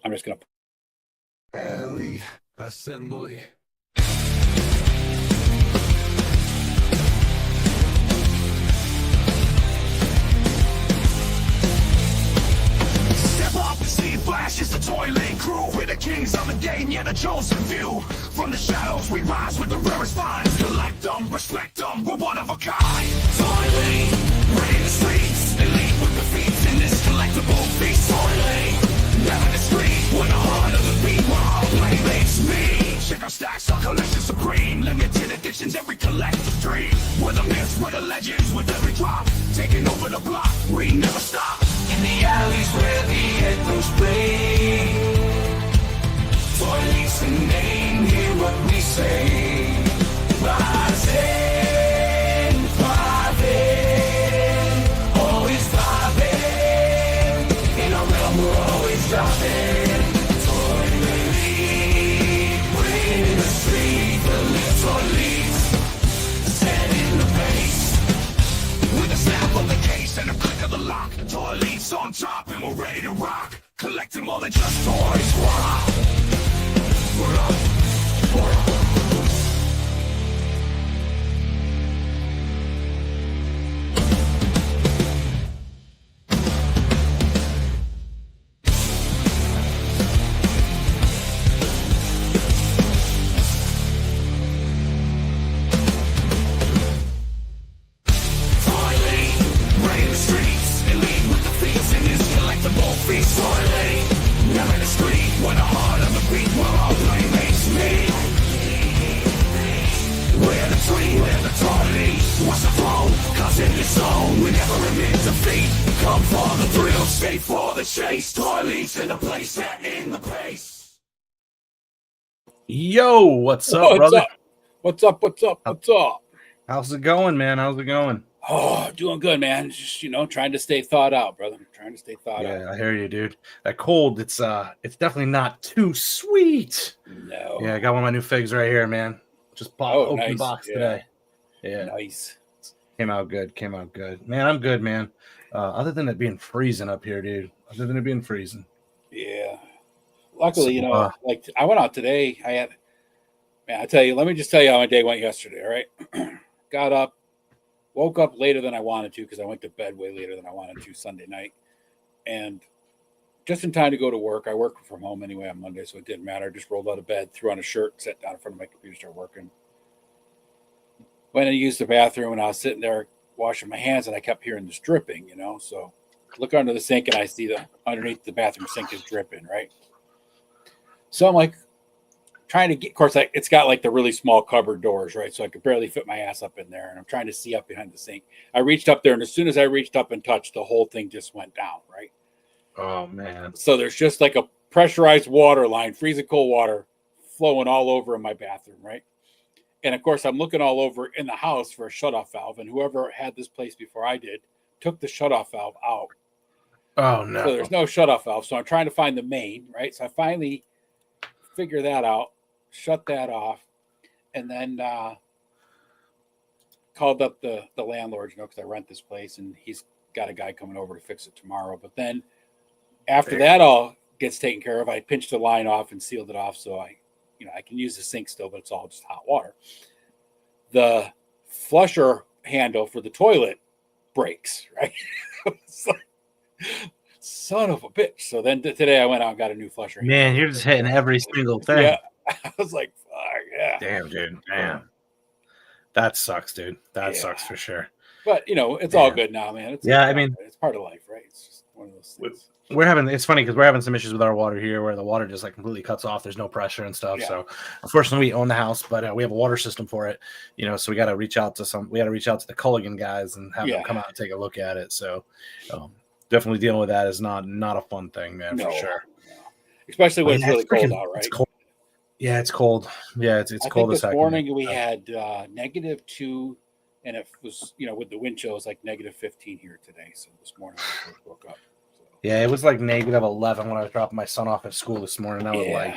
I'm just going to. Elite assembly. Step up and see flashes the ToyLeet crew. We're the kings of the game, yeah, the chosen few. From the shadows we rise with the rarest finds. Collect them, respect them, we're one of a kind. ToyLeet, reign the streets. Elite with the feats in this collectible feast. ToyLeet, never the street. We're the heart of the beat, where our playmates meet. Check our stacks, our collection supreme. Limited editions, every collector's dream. We're the myths, we're the legends, with every drop. Taking over the block, we never stop. In the alleys where the echoes play. ToyLeet's the name, hear what we say. Rising, thriving, always thriving. In our realm we're always dropping. ToyLeet, reign in the street, the live ToyLeet. Setting the pace. With a snap of the case and a click of the lock. ToyLeet's on top and we're ready to rock. Collecting more than just toys. We're up. We're up. We're up. Feast ToyLeet, never the street. We're the heart of the beat, where our playmates meet. We're the tree, we're the ToyLeet. What's the throne? Cause in this zone we never admit defeat. Come for the thrill, stay for the chase. ToyLeet's in the place, set in the pace. Yo, what's up, brother? What's up? What's up? What's up? How's it going, man? How's it going? Oh, doing good, man. Just, trying to stay thawed out, brother. Trying to stay thawed out. Yeah, I hear you, dude. That cold, it's definitely not too sweet. No. Yeah, I got one of my new figs right here, man. Just opened the nice. box today. Yeah. Nice. Came out good. Man, I'm good, man. Other than it being freezing up here, dude. Yeah. Luckily, like I went out today. Let me just tell you how my day went yesterday, all right? Got up. Woke up later than I wanted to because I went to bed way later than I wanted to Sunday night. And just in time to go to work. I work from home anyway on Monday, so it didn't matter. I just rolled out of bed, threw on a shirt, sat down in front of my computer, started working. Went and used the bathroom, and I was sitting there washing my hands, and I kept hearing this dripping, So I look under the sink, and I see underneath the bathroom sink is dripping, right? So I'm like, trying to get, of course, it's got like the really small cupboard doors, right? So I could barely fit my ass up in there, and I'm trying to see up behind the sink. I reached up there, and as soon as I reached up and touched, the whole thing just went down, right? Oh, man. So there's just like a pressurized water line, freezing cold water flowing all over in my bathroom, right? And of course, I'm looking all over in the house for a shutoff valve, and whoever had this place before I did took the shutoff valve out. Oh, no. So there's no shutoff valve. So I'm trying to find the main, right? So I finally figure that out. Shut that off, and then called up the landlord, because I rent this place, and he's got a guy coming over to fix it tomorrow. But then after that all gets taken care of, I pinched the line off and sealed it off, so I can use the sink still, but it's all just hot water. The flusher handle for the toilet breaks, right? It's like, son of a bitch. So then today I went out and got a new flusher handle. Man, you're just hitting every single thing. Yeah. I was like, fuck, yeah. Damn, dude. Damn. That sucks, dude. That sucks for sure. But, it's all good now, man. It's part of life, right? It's just one of those things. It's funny because we're having some issues with our water here where the water just like completely cuts off. There's no pressure and stuff. Yeah. So unfortunately we own the house, but we have a water system for it, so we got to reach out to the Culligan guys and have them come out and take a look at it. So definitely dealing with that is not a fun thing, man, for sure. No. Especially when it's really cold out, right? It's cold. Yeah, it's cold. Yeah, it's cold this morning we had -2, and it was, with the wind chill, it was like -15 here today. So this morning we woke up. So. Yeah, it was like -11 when I was dropping my son off at school this morning. I was like,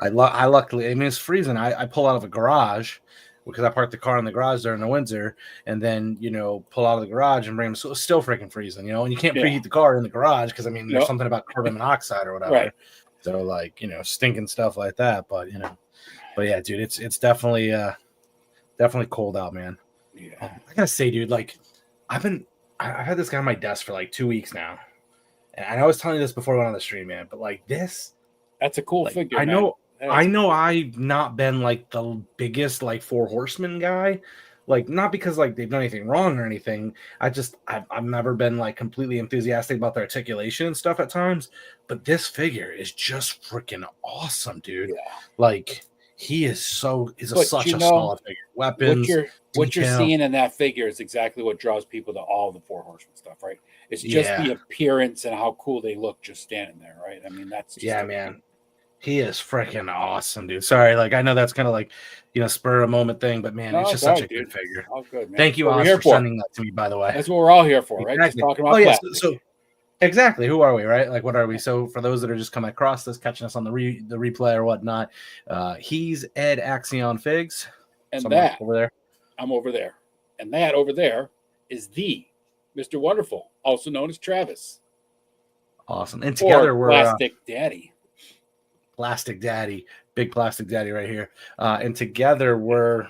I luckily, it's freezing. I pull out of a garage because I parked the car in the garage during the winter, and then pull out of the garage and bring them. So it's still freaking freezing, and you can't preheat the car in the garage because there's something about carbon monoxide or whatever. Right. So like, stinking stuff like that. But but yeah, dude, it's definitely definitely cold out, man. Yeah, I gotta say, dude, like I've had this guy on my desk for like 2 weeks now, and I was telling you this before we went on the stream, man. But like this, that's a cool like figure, man. I know I've not been like the biggest like Four Horsemen guy, like not because like they've done anything wrong or anything. I've never been like completely enthusiastic about their articulation and stuff at times, but this figure is just freaking awesome, dude. Yeah. Like he's But such a solid figure. Weapons, what you're detail. seeing in that figure is exactly what draws people to all the Four Horsemen stuff, right? It's just Yeah. the appearance and how cool they look just standing there, right? I mean, that's just Yeah, man. He is freaking awesome, dude. Sorry, like I know that's kind of like spur of a moment thing, but man, no, it's it's just all such right, a good dude. figure. All good, man. Thank That's you, what we're Oz, here for for. sending that to me, by the way. That's what we're all here for, right? Just Exactly. talking about Oh yes. plastic. So exactly, who are we, right? Like, what are we? So for those that are just coming across this, catching us on the replay or whatnot, he's Ed Axion Figs, And somewhere that over there. I'm over there, and that over there is the Mr. Wonderful, also known as Travis, Awesome. And together or we're Plastic Daddy. Plastic Daddy, big Plastic Daddy right here. And together we're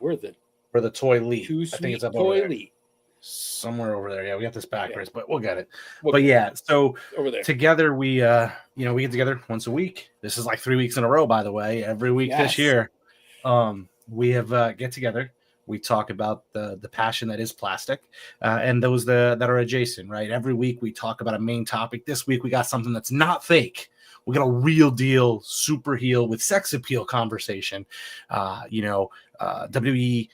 the ToyLeet. Too I think Sweet it's up over there. ToyLeet. Somewhere over there. Yeah, we got this backwards, but we'll get it. We'll But get yeah, so over there. together we we get together once a week. This is like 3 weeks in a row, by the way. Every week this Yes. year. We have get together. We talk about the passion that is plastic, and those that are adjacent, right? Every week we talk about a main topic. This week we got something that's not fake. We got a real deal super heel with sex appeal conversation. WWE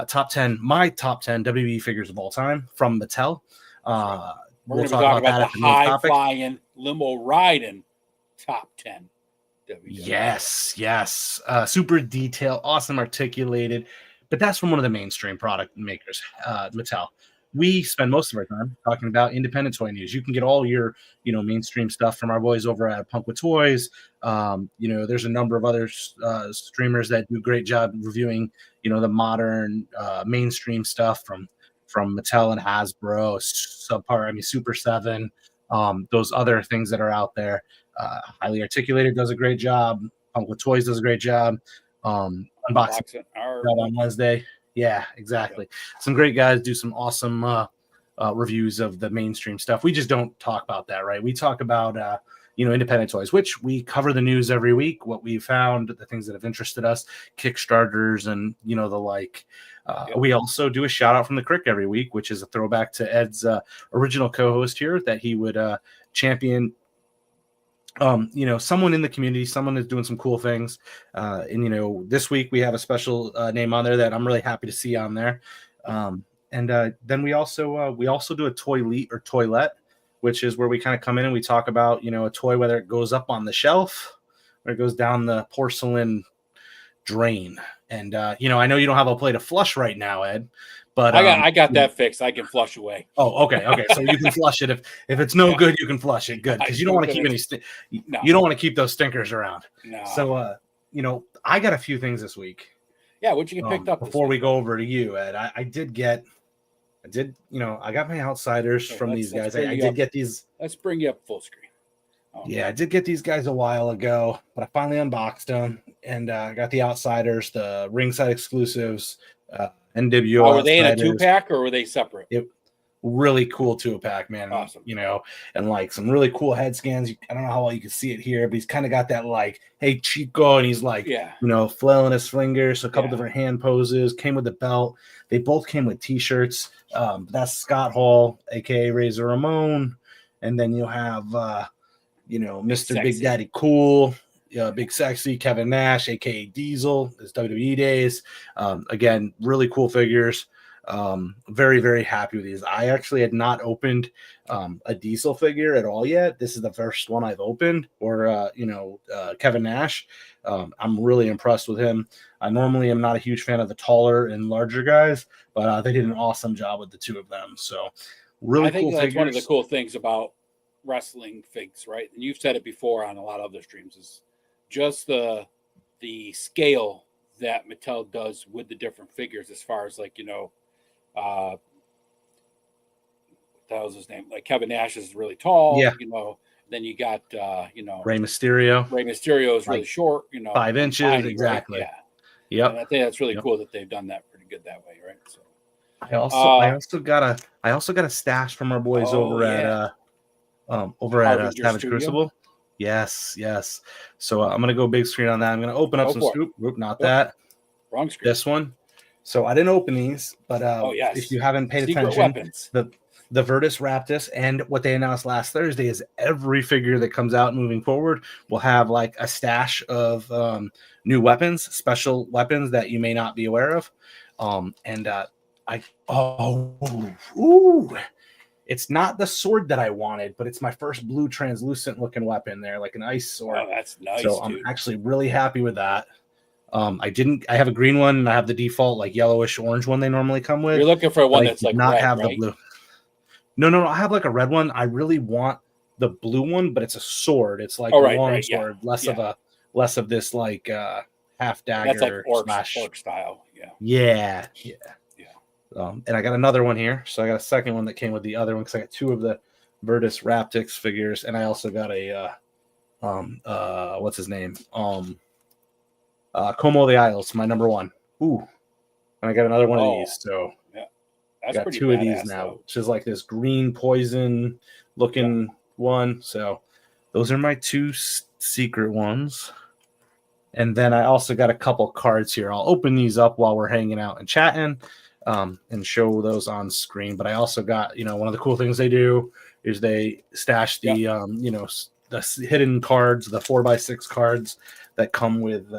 top 10, my top 10 WWE figures of all time from Mattel. We're going to be talking about the high-flying, limo-riding top 10 WWE. Yes. Super detailed, awesome articulated. But that's from one of the mainstream product makers, Mattel. We spend most of our time talking about independent toy news. You can get all your, mainstream stuff from our boys over at Punk with Toys. There's a number of other streamers that do a great job reviewing, the modern mainstream stuff from Mattel and Hasbro, Super 7, those other things that are out there. Highly Articulated does a great job. Punk with Toys does a great job. Unboxing on Wednesday. Yeah, exactly. Some great guys do some awesome reviews of the mainstream stuff. We just don't talk about that, right? We talk about independent toys, which we cover the news every week, what we found, the things that have interested us, Kickstarters, and the like. We also do a shout out from the Crick every week, which is a throwback to Ed's original co-host here that he would champion. Someone in the community, someone is doing some cool things. And this week we have a special name on there that I'm really happy to see on there. Then we also do a ToyLeet or Toilet, which is where we kind of come in and we talk about, a toy, whether it goes up on the shelf or it goes down the porcelain drain. And, I know you don't have a plate of flush right now, Ed, but I got that fixed. I can flush away. Oh, okay. So you can flush it if it's no good. You can flush it. Good, because you don't want to keep any. You don't want to keep those stinkers around. No. So, I got a few things this week. Yeah, what you get picked up before we go over to you, Ed. I got my outsiders from these guys. I did get these. Let's bring you up full screen. Oh, yeah, I did get these guys a while ago, but I finally unboxed them and I got the outsiders, the ringside exclusives. NWO. Were they in a 2-pack or were they separate? Really cool 2-pack, man. Awesome. And like some really cool head scans. I don't know how well you can see it here, but he's kind of got that like, hey Chico, and he's like, flailing his fingers. So a couple different hand poses. Came with the belt. They both came with T-shirts. That's Scott Hall, aka Razor Ramon, and then you'll have Mr. Big Daddy Cool. Big Sexy, Kevin Nash, aka Diesel, his WWE days. Again, really cool figures. Very, very happy with these. I actually had not opened a Diesel figure at all yet. This is the first one I've opened, or Kevin Nash. I'm really impressed with him. I normally am not a huge fan of the taller and larger guys, but they did an awesome job with the two of them. So really cool figures. I think that's one of the cool things about wrestling figs, right? And you've said it before on a lot of other streams, is just the scale that Mattel does with the different figures, as far as like, what the hell's his name? Like Kevin Nash is really tall, Then you got Rey Mysterio. Rey Mysterio is really Like short, 5 inches, tiny, exactly. Right? Yeah. Yep. And I think that's really Yep. cool that they've done that pretty good that way, right? So I also got a stash from our boys over at Harbinger Savage Studio. Crucible. Yes. So I'm gonna go big screen on that. I'm gonna open up some scoop. Oop, not that. Wrong screen. This one. So I didn't open these, but if you haven't paid attention, weapons. the Virtus Raptus, and what they announced last Thursday is every figure that comes out moving forward will have like a stash of new weapons, special weapons that you may not be aware of. It's not the sword that I wanted, but it's my first blue translucent looking weapon there, like an ice sword. Oh, that's nice. So I'm actually really happy with that. I have a green one, and I have the default like yellowish orange one they normally come with. You're looking for one that's like not red, have right? the blue. No, I have like a red one. I really want the blue one, but it's a sword. It's like a long sword, less of this like half dagger. That's like orc style. Yeah. And I got another one here. So I got a second one that came with the other one because I got 2 of the Virtus Raptix figures, and I also got a what's his name? Como the Isles, my number 1. Ooh. And I got another one of these. So I got 2 of these now, which is like this green poison looking one. So those are my 2 secret ones. And then I also got a couple cards here. I'll open these up while we're hanging out and chatting and show those on screen. But I also got, one of the cool things they do is they stash the, the hidden cards, the 4x6 cards that come with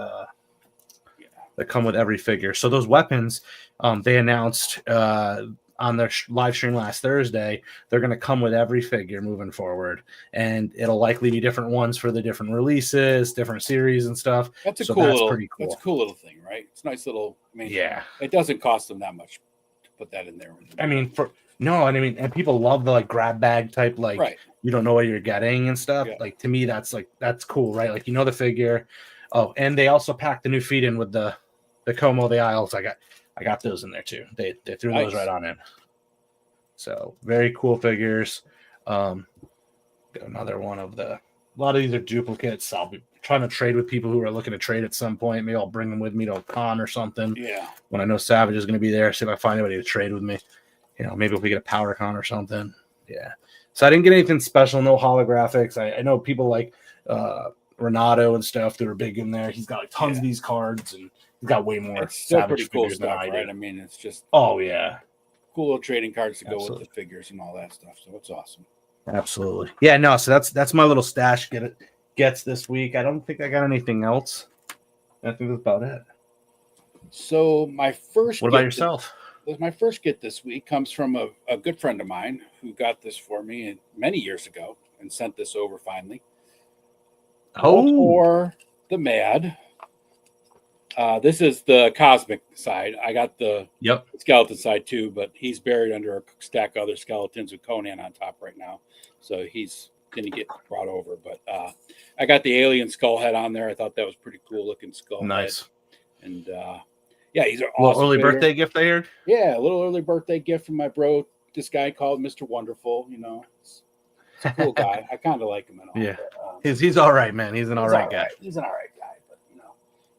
every figure. So those weapons, they announced on their live stream last Thursday, they're going to come with every figure moving forward, and it'll likely be different ones for the different releases, different series and stuff. That's pretty cool. That's a cool little thing, right? It's a nice little. It doesn't cost them that much to put that in there. And people love the like grab bag type, like you don't know what you're getting and stuff. Yeah. Like to me, that's cool, right? Like the figure. Oh, and they also packed the new feet in with the Como the Isles. I got those in there too. They threw those right on in. So very cool figures. Got another one of a lot of these are duplicates. I'll be trying to trade with people who are looking to trade at some point. Maybe I'll bring them with me to a con or something. Yeah. When I know Savage is going to be there, see if I find anybody to trade with me. Maybe if we get a power con or something. Yeah. So I didn't get anything special, no holographics. I know people like Renato and stuff that are big in there. He's got like tons of these cards, and he's got way more Savage cool figures stuff, than I do. Right? I mean, it's just cool little trading cards to go with the figures and all that stuff. So it's awesome. Absolutely. Yeah, no, so that's my little stash gets this week. I don't think I got anything else. I think that's about it. So my first What about yourself? My first get this week comes from a good friend of mine who got this for me many years ago and sent this over finally. For the Mad. This is the cosmic side. I got the skeleton side too, but he's buried under a stack of other skeletons with Conan on top right now. So he's going to get brought over. But I got the alien skull head on there. I thought that was pretty cool looking skull head. And he's an awesome early birthday gift I heard. Yeah, a little early birthday gift from my bro. This guy called Mr. Wonderful. It's a cool guy. I kind of like him and all. Yeah, he's all right, man. He's an all right guy. He's an all right guy, but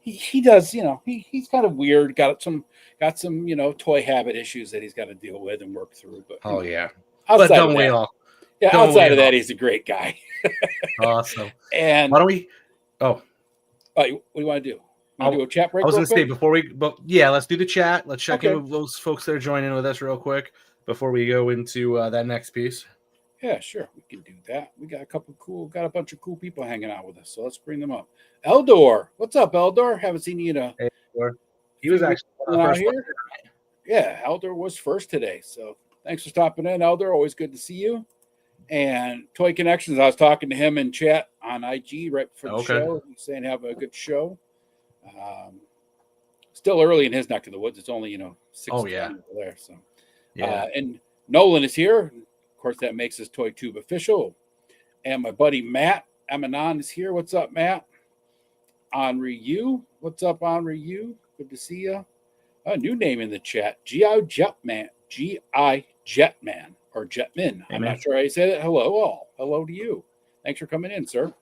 he does. He's kind of weird. Got some toy habit issues that he's got to deal with and work through. But outside of that, outside of that, he's a great guy. Awesome. And why don't we? Oh, what do you want to do? Do a chat break? I was going to say let's do the chat. Let's check in with those folks that are joining with us real quick before we go into that next piece. Yeah, sure. We can do that. We got a bunch of cool people hanging out with us. So let's bring them up. Eldor. What's up, Eldor? Haven't seen you in a... Hey, he was actually out here. Yeah, Eldor was first today. So thanks for stopping in, Eldor. Always good to see you. And Toy Connections, I was talking to him in chat on IG right before the show. He's saying have a good show. Still early in his neck of the woods. It's only 6 over there. So and Nolan is here. Of course, that makes his Toy Tube official. And my buddy Matt Amanon is here. What's up, Matt? Henri Yu. What's up, Henri Yu? Good to see you. A new name in the chat. G.I. Jetman. G.I. Jetman or Jetmin. I'm not sure how you say that. Hello all. Hello to you. Thanks for coming in, sir.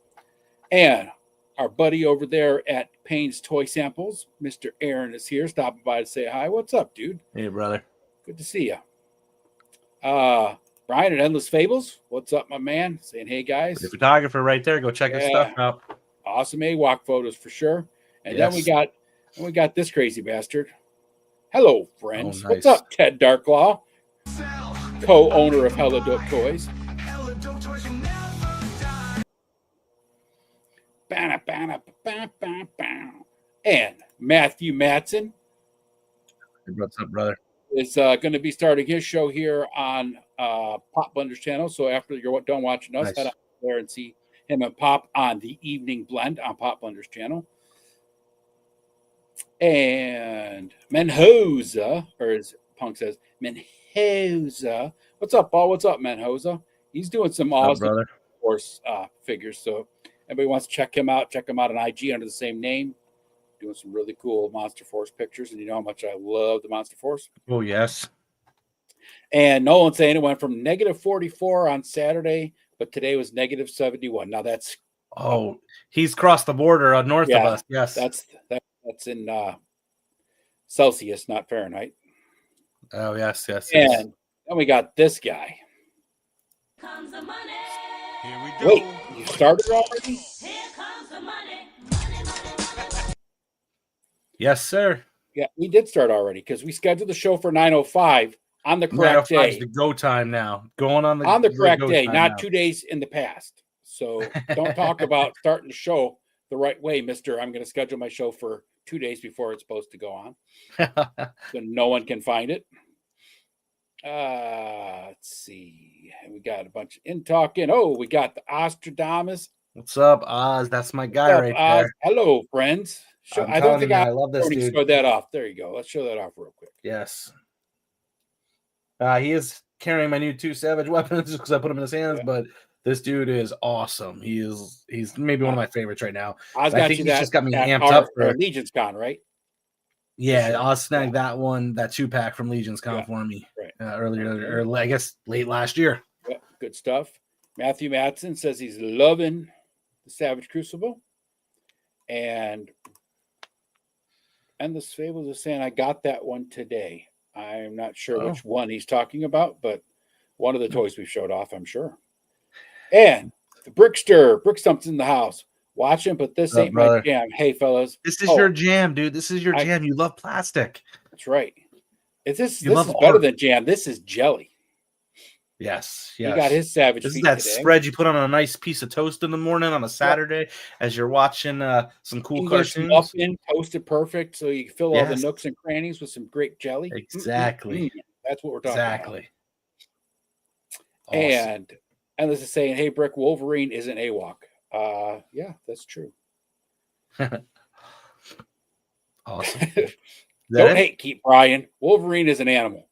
And our buddy over there at Payne's Toy Samples, Mr. Aaron, is here, stopping by to say hi. What's up, dude? Hey, brother. Good to see you. Brian at Endless Fables, what's up, my man? Saying hey, guys. The photographer right there. Go check his stuff out. Awesome walk photos for sure. And then we got this crazy bastard. Hello, friends. Oh, nice. What's up, Ted Darklaw, co-owner of Hella Dope Toys. And Matthew Matson. What's up, brother? Is going to be starting his show here on Pop Blunder's channel. So after you're done watching us, head out there and see him and Pop on the Evening Blend on Pop Blunder's channel. And Menhoza, or as Punk says, Menhoza. What's up, Paul? What's up, Menhoza? He's doing some awesome Force figures. So everybody wants to check him out. Check him out on IG under the same name. Doing some really cool Monster Force pictures, and you know how much I love the Monster Force. Oh, yes. And Nolan saying it went from -44 on Saturday, but today was -71. Now that's he's crossed the border north of us. Yes, that's in Celsius, not Fahrenheit. Oh, yes. And then we got this guy. Comes the money. Here we go. Wait, you started already? Here comes the money. Yes, sir. Yeah, we did start already because we scheduled the show for 9:05 on the correct day. It's the go time now. Going on the correct day, not now. 2 days in the past. So don't talk about starting the show the right way, mister. I'm going to schedule my show for 2 days before it's supposed to go on. So no one can find it. Let's see. We got a bunch of talking. Oh, we got the Ostradamus. What's up, Oz? That's my guy right there. Hello, friends. I don't think I love this dude. Show that off. There you go. Let's show that off real quick. Yes. He is carrying my new 2 Savage weapons just because I put them in his hands, but this dude is awesome. He's maybe one of my favorites right now. I think he's just got me amped up for Legion's Con, right? Yeah, I'll snag that one, that 2-pack from Legion's Con for me earlier, or I guess late last year. Yeah, good stuff. Matthew Matson says he's loving the Savage Crucible. And Endless Fables is saying, I got that one today. I'm not sure which one he's talking about, but one of the toys we showed off, I'm sure. And the Brickster, Brickstump's in the house. Watch him, but this ain't my jam. Hey, fellas. This is your jam, dude. This is your jam. You love plastic. That's right. This is better than jam. This is jelly. Yes. He got his Savage. This is that spread you put on a nice piece of toast in the morning on a Saturday as you're watching some cool English cartoons. Muffin, toasted perfect, so you fill all the nooks and crannies with some great jelly. Exactly. That's what we're talking about. Awesome. And this is saying, hey, Brick, Wolverine isn't AWOC. Yeah, that's true. Awesome. Don't hate Keith Bryan. Wolverine is an animal.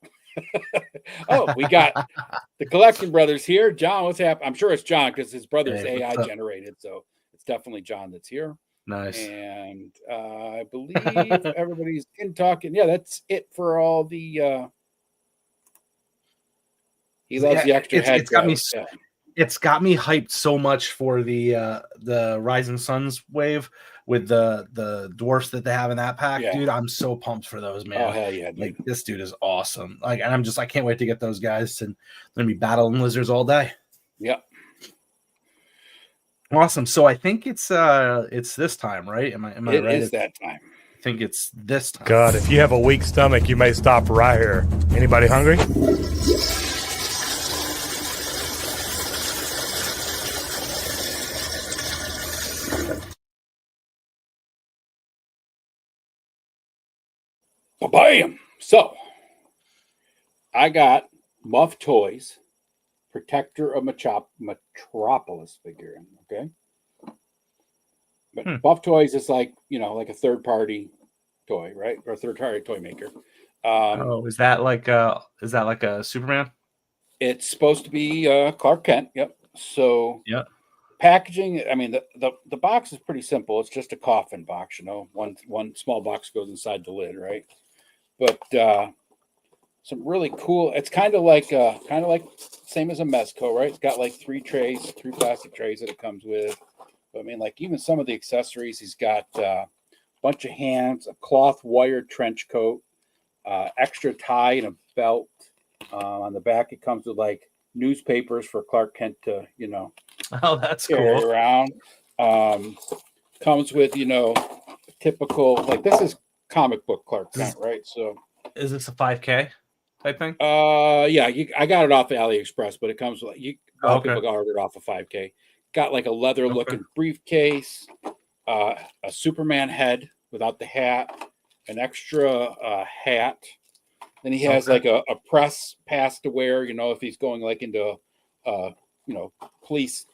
Oh, we got the Collection Brothers here. John, what's happening? I'm sure it's John because his brother's AI generated, so it's definitely John that's here. Nice. And I believe everybody's in talking. Yeah, that's it for all the. He loves the extra head. It's got me hyped so much for the Rising Suns wave with the dwarfs that they have in that pack, dude. I'm so pumped for those, man. Oh hell yeah, dude. Like this dude is awesome. Like, and I can't wait to get those guys, and they're gonna be battling lizards all day. Yep. Awesome. So I think it's this time, right? Am I right? It is that time. I think it's this time. God, if you have a weak stomach, you may stop right here. Anybody hungry? Bam! So, I got Muff Toys, Protector of Metropolis figure. Okay, but Muff Toys is like a third-party toy, right? Or a third-party toy maker. Is that like a Superman? It's supposed to be Clark Kent. Yep. So, packaging. I mean, the box is pretty simple. It's just a coffin box. One small box goes inside the lid, right? But some really cool. It's kind of like same as a Mezco, right? It's got like three plastic trays that it comes with. But I mean, like even some of the accessories, he's got a bunch of hands, a cloth wired trench coat, extra tie and a belt. On the back, it comes with like newspapers for Clark Kent to, Oh, that's carry cool. around. Comes with, typical, like this is comic book Clark Kent, right? So is this a 5K type thing? Yeah, I got it off of AliExpress, but it comes with a lot of Okay. people ordered off of 5K. Got like a leather looking briefcase, a Superman head without the hat, an extra hat. Then he has like a press pass to wear, if he's going like into police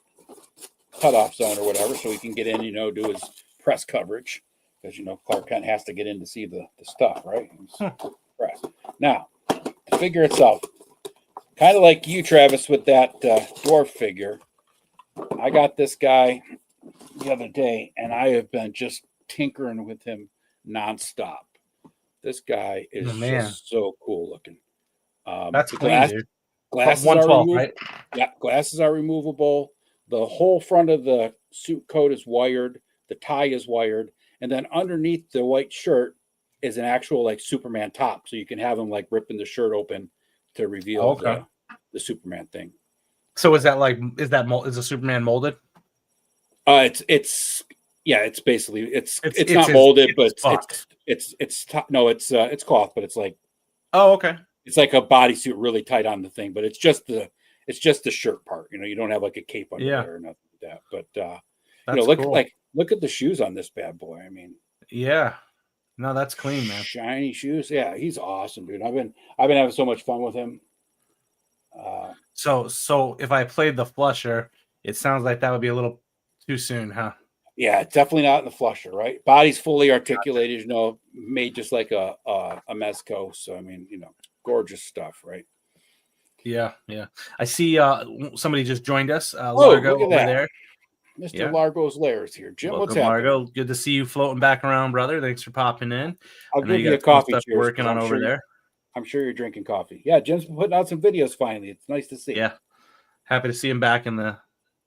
cutoff zone or whatever, so he can get in, do his press coverage. Because Clark Kent has to get in to see the stuff, right? Press. Now, the figure itself, kind of like you, Travis, with that dwarf figure. I got this guy the other day, and I have been just tinkering with him nonstop. This guy is just so cool looking. That's clean, dude. Glasses are removable. Right? Yeah, glasses are removable. The whole front of the suit coat is wired. The tie is wired. And then underneath the white shirt is an actual like Superman top. So you can have him like ripping the shirt open to reveal the Superman thing. So is the Superman molded? It's basically it's not molded, but it's cloth, but it's like, oh, okay. It's like a bodysuit really tight on the thing, but it's just the shirt part. You don't have like a cape under there or nothing like that. But look at the shoes on this bad boy. I mean, yeah, no, that's clean, man. Shiny shoes. Yeah, he's awesome, dude. I've been having so much fun with him. So if I played the flusher, it sounds like that would be a little too soon, huh? Yeah, definitely not in the flusher, right? Body's fully articulated, made just like a Mezco. So I mean, gorgeous stuff, right? Yeah. I see somebody just joined us. Largo look at over that. there. Mr. Largo's Lairs here. Jim, welcome, what's happening? Largo, good to see you floating back around, brother. Thanks for popping in. I'll give you a coffee. Cheers, working on over there. I'm sure you're drinking coffee. Yeah, Jim's putting out some videos finally. It's nice to see. Yeah, happy to see him back in the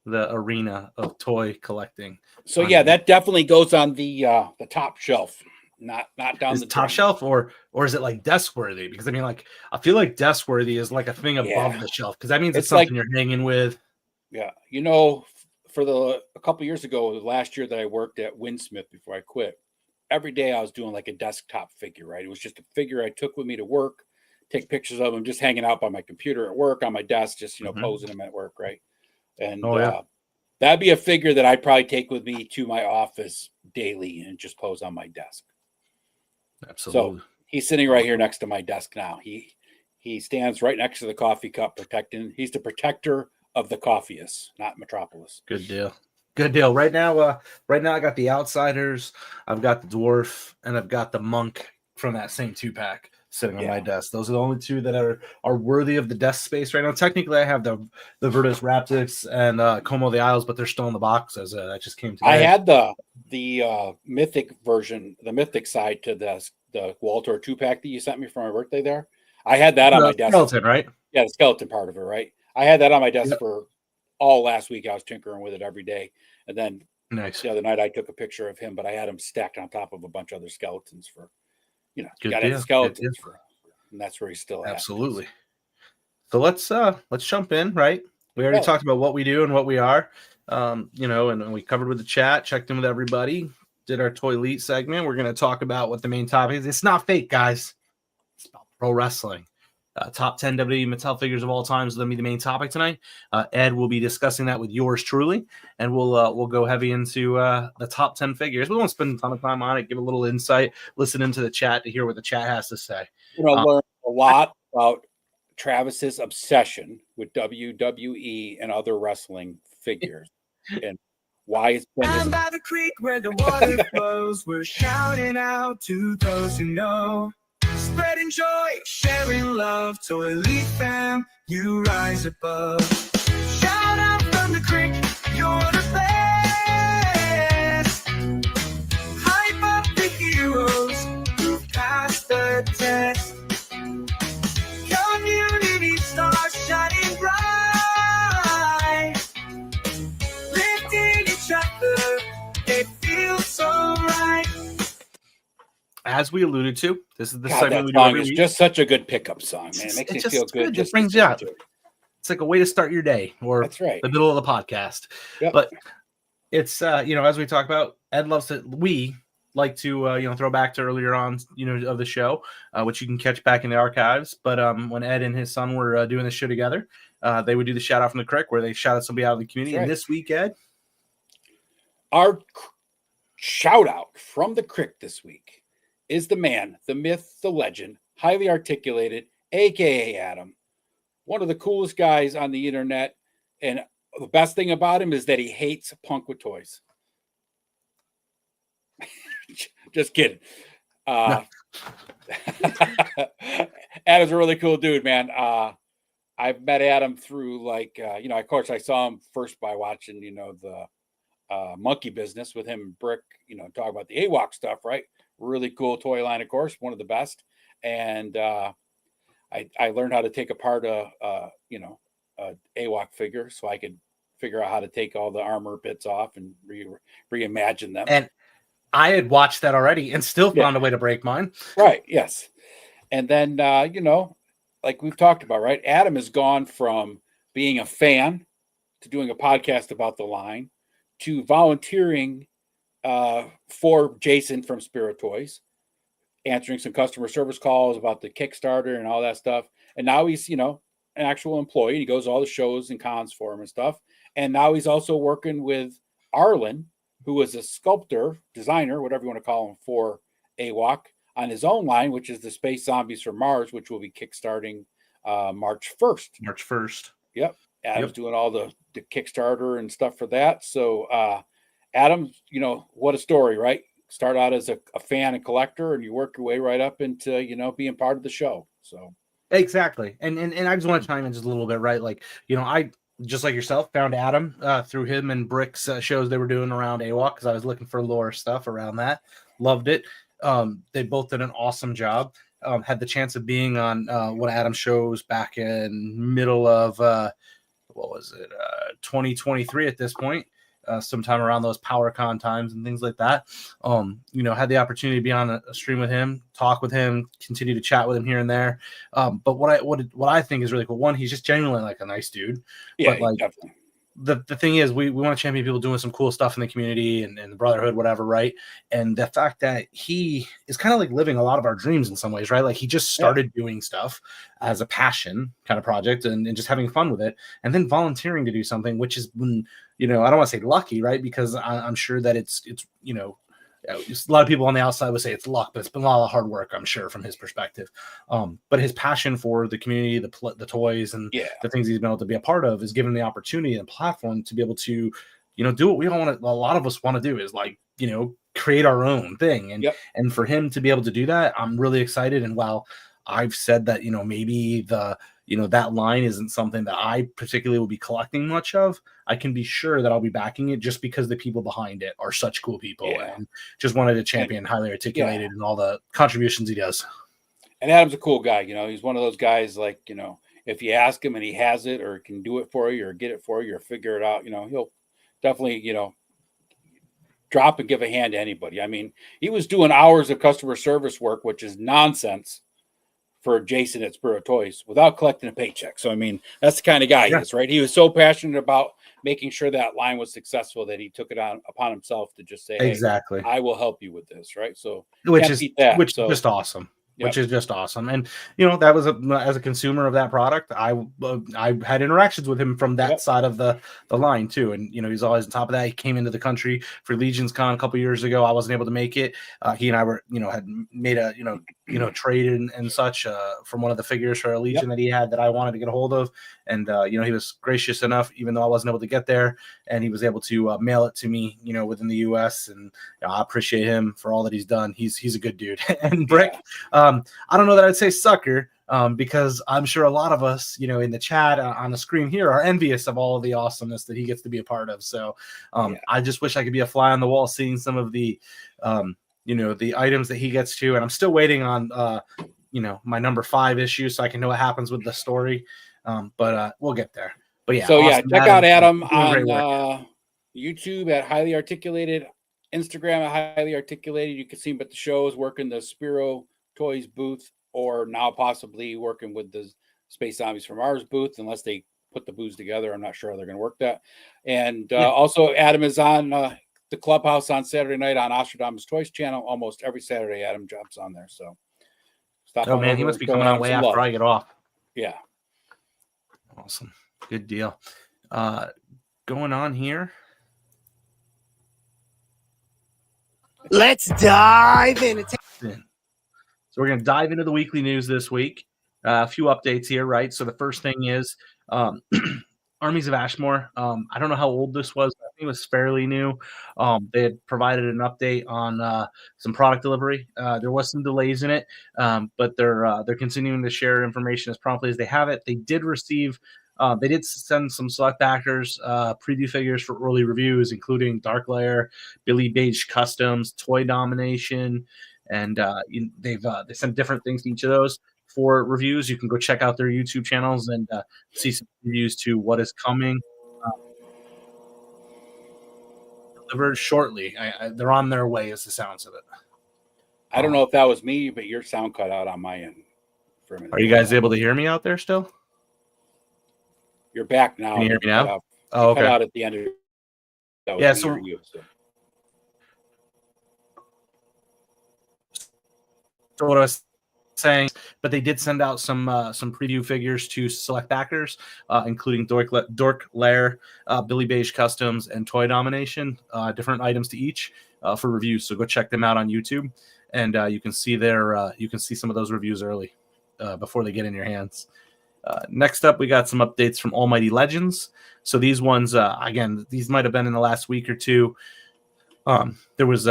arena of toy collecting. So yeah, that definitely goes on the top shelf, not down the top shelf, or is it like desk worthy? Because I mean, like I feel like desk worthy is like a thing above the shelf because that means it's something like, you're hanging with. Yeah, for a couple years ago, last year that I worked at Winsmith before I quit, every day I was doing like a desktop figure, right? It was just a figure I took with me to work, take pictures of them, just hanging out by my computer at work on my desk, just posing them at work, right? And that'd be a figure that I'd probably take with me to my office daily and just pose on my desk. Absolutely. So he's sitting right here next to my desk now. He stands right next to the coffee cup, protecting. He's the protector of the coffeeist, not Metropolis. Good deal. Right now I got the Outsiders, I've got the Dwarf, and I've got the Monk from that same 2-pack sitting on my desk. Those are the only two that are worthy of the desk space right now. Technically, I have the Virtus Raptix and Como the Isles, but they're still in the box as that just came today. I had the Mythic version, the Mythic side to the Walter 2-pack that you sent me for my birthday there. I had that on my desk. Skeleton, right? Yeah, the skeleton part of it, right? I had that on my desk for all last week. I was tinkering with it every day. And then the other night I took a picture of him, but I had him stacked on top of a bunch of other skeletons for, skeletons for, and that's where he's still at. Absolutely. So let's jump in, right? We already talked about what we do and what we are, and we covered with the chat, checked in with everybody, did our ToyLeet segment. We're going to talk about what the main topic is. It's not fake, guys. It's about pro wrestling. Top 10 WWE Mattel figures of all time is going to be the main topic tonight. Ed will be discussing that with yours truly, and we'll go heavy into the top 10 figures. We won't spend a ton of time on it. Give a little insight, listen into the chat to hear what the chat has to say. Learn a lot about Travis's obsession with WWE and other wrestling figures, and why it's been. I'm by the creek where the water flows. We're shouting out to those who know. Spreading joy, sharing love, ToyLeet fam, you rise above. Shout out from the creek, you're the best. Hype up the heroes who've passed the test. as we alluded to, this is the God, segment that we do song every is week. just such a good pickup song, man. It makes me feel good. It Just brings you listen up. to it. It's like a way to start your day, or That's right. the middle of the podcast. Yep. But it's as we talk about, Ed loves to. We like to throw back to earlier on of the show, which you can catch back in the archives. But when Ed and his son were doing this show together, they would do the shout out from the crick where they shouted somebody out of the community. Right. And this week, Ed, our shout out from the crick this week is the man, the myth, the legend, highly articulated, aka Adam, one of the coolest guys on the internet. And the best thing about him is that he hates punk with toys. Just kidding. No. Adam's a really cool dude, man. I've met Adam through of course I saw him first by watching, the Monkey Business with him and Brick, talk about the AWOC stuff, right? Really cool toy line, of course, one of the best. And I learned how to take apart a AWOC figure so I could figure out how to take all the armor bits off and reimagine them. And I had watched that already and still found a way to break mine. Right. Yes. And then, like we've talked about, right? Adam has gone from being a fan to doing a podcast about the line to volunteering for Jason from Spirit Toys, answering some customer service calls about the Kickstarter and all that stuff. And now he's, an actual employee. He goes to all the shows and cons for him and stuff. And now he's also working with Arlen, who is a sculptor, designer, whatever you want to call him, for AWOC on his own line, which is the Space Zombies from Mars, which will be kickstarting March 1st. March 1st. Yep. Adam's doing all the Kickstarter and stuff for that. So Adam, what a story, right? Start out as a fan and collector, and you work your way right up into, being part of the show. So exactly. And I just want to chime in just a little bit, right? Like, I, just like yourself, found Adam through him and Brick's shows they were doing around AWOC because I was looking for lore stuff around that. Loved it. They both did an awesome job. Had the chance of being on one of Adam's shows back in middle of 2023 at this point, sometime around those PowerCon times and things like that. Had the opportunity to be on a stream with him, talk with him, continue to chat with him here and there. But what I think is really cool, one, he's just genuinely like a nice dude. Yeah, but like definitely. The thing is, we want to champion people doing some cool stuff in the community and the brotherhood, whatever, right? And the fact that he is kind of like living a lot of our dreams in some ways, right? Like he just started doing stuff as a passion kind of project and just having fun with it, and then volunteering to do something, which is when, I don't want to say lucky, right? Because I'm sure that it's a lot of people on the outside would say it's luck, but it's been a lot of hard work, I'm sure, from his perspective. But his passion for the community, the toys, and the things he's been able to be a part of is given the opportunity and platform to be able to, do what we all want to. A lot of us want to do is like, create our own thing, and for him to be able to do that, I'm really excited. And while I've said that, maybe that line isn't something that I particularly will be collecting much of, I can be sure that I'll be backing it just because the people behind it are such cool people and just wanted to champion highly articulated and all the contributions he does. And Adam's a cool guy. He's one of those guys like, if you ask him and he has it or can do it for you or get it for you or figure it out, he'll definitely, drop and give a hand to anybody. I mean, he was doing hours of customer service work, which is nonsense for Jason at Spirit Toys without collecting a paycheck. So, I mean, that's the kind of guy he is, right? He was so passionate about making sure that line was successful that he took it upon himself to just say, hey, I will help you with this, right? So, which is just awesome. Which is just awesome. And, that was as a consumer of that product, I had interactions with him from that side of the line too. And, he's always on top of that. He came into the country for Legion's Con a couple years ago. I wasn't able to make it. He and I were, had made a, trade and such from one of the figures for a Legion that he had that I wanted to get a hold of. And, he was gracious enough, even though I wasn't able to get there, and he was able to mail it to me, within the US. And I appreciate him for all that he's done. He's a good dude. And Brick, I don't know that I'd say sucker, because I'm sure a lot of us, in the chat on the screen here are envious of all of the awesomeness that he gets to be a part of. So I just wish I could be a fly on the wall seeing some of the, the items that he gets to. And I'm still waiting on, my number 5 issue so I can know what happens with the story. But we'll get there. But yeah. So awesome. check out Adam on YouTube at Highly Articulated Instagram at Highly Articulated. You can see him at the shows, working the Spiro Toys booth, or now possibly working with the Space Zombies from Mars booth, unless they put the booths together. I'm not sure how they're going to work that. And also, Adam is on the Clubhouse on Saturday night on Ostradamus Toys channel. Almost every Saturday, Adam jumps on there. So stop Oh on man, over he must be and coming show on Adam way some after love. I get off. Yeah. Awesome. Good deal. Going on here. Let's dive in. So we're going to dive into the weekly news this week. A few updates here, right? So the first thing is Armies of Ashmore. I don't know how old this was. I think it was fairly new. They had provided an update on some product delivery. There was some delays in it, but they're continuing to share information as promptly as they have it. They did receive. They did send some select backers preview figures for early reviews, including Dark Lair, Billy Beige Customs, Toy Domination, and they sent different things to each of those for reviews. You can go check out their YouTube channels and see some reviews to what is coming. Delivered shortly. They're on their way, is the sounds of it. I don't know if that was me, but your sound cut out on my end for a minute. Are you guys able to hear me out there still? You're back now. Can you hear me now? Oh, okay. Cut out at the end of that was Yeah, me so or you, so what I was saying, but they did send out some preview figures to select backers, including Dork Lair, Billy Beige Customs, and Toy Domination, different items to each for review. So go check them out on YouTube, and you can see some of those reviews early before they get in your hands. Next up, we got some updates from Almighty Legends. So these ones, again, these might have been in the last week or two. There was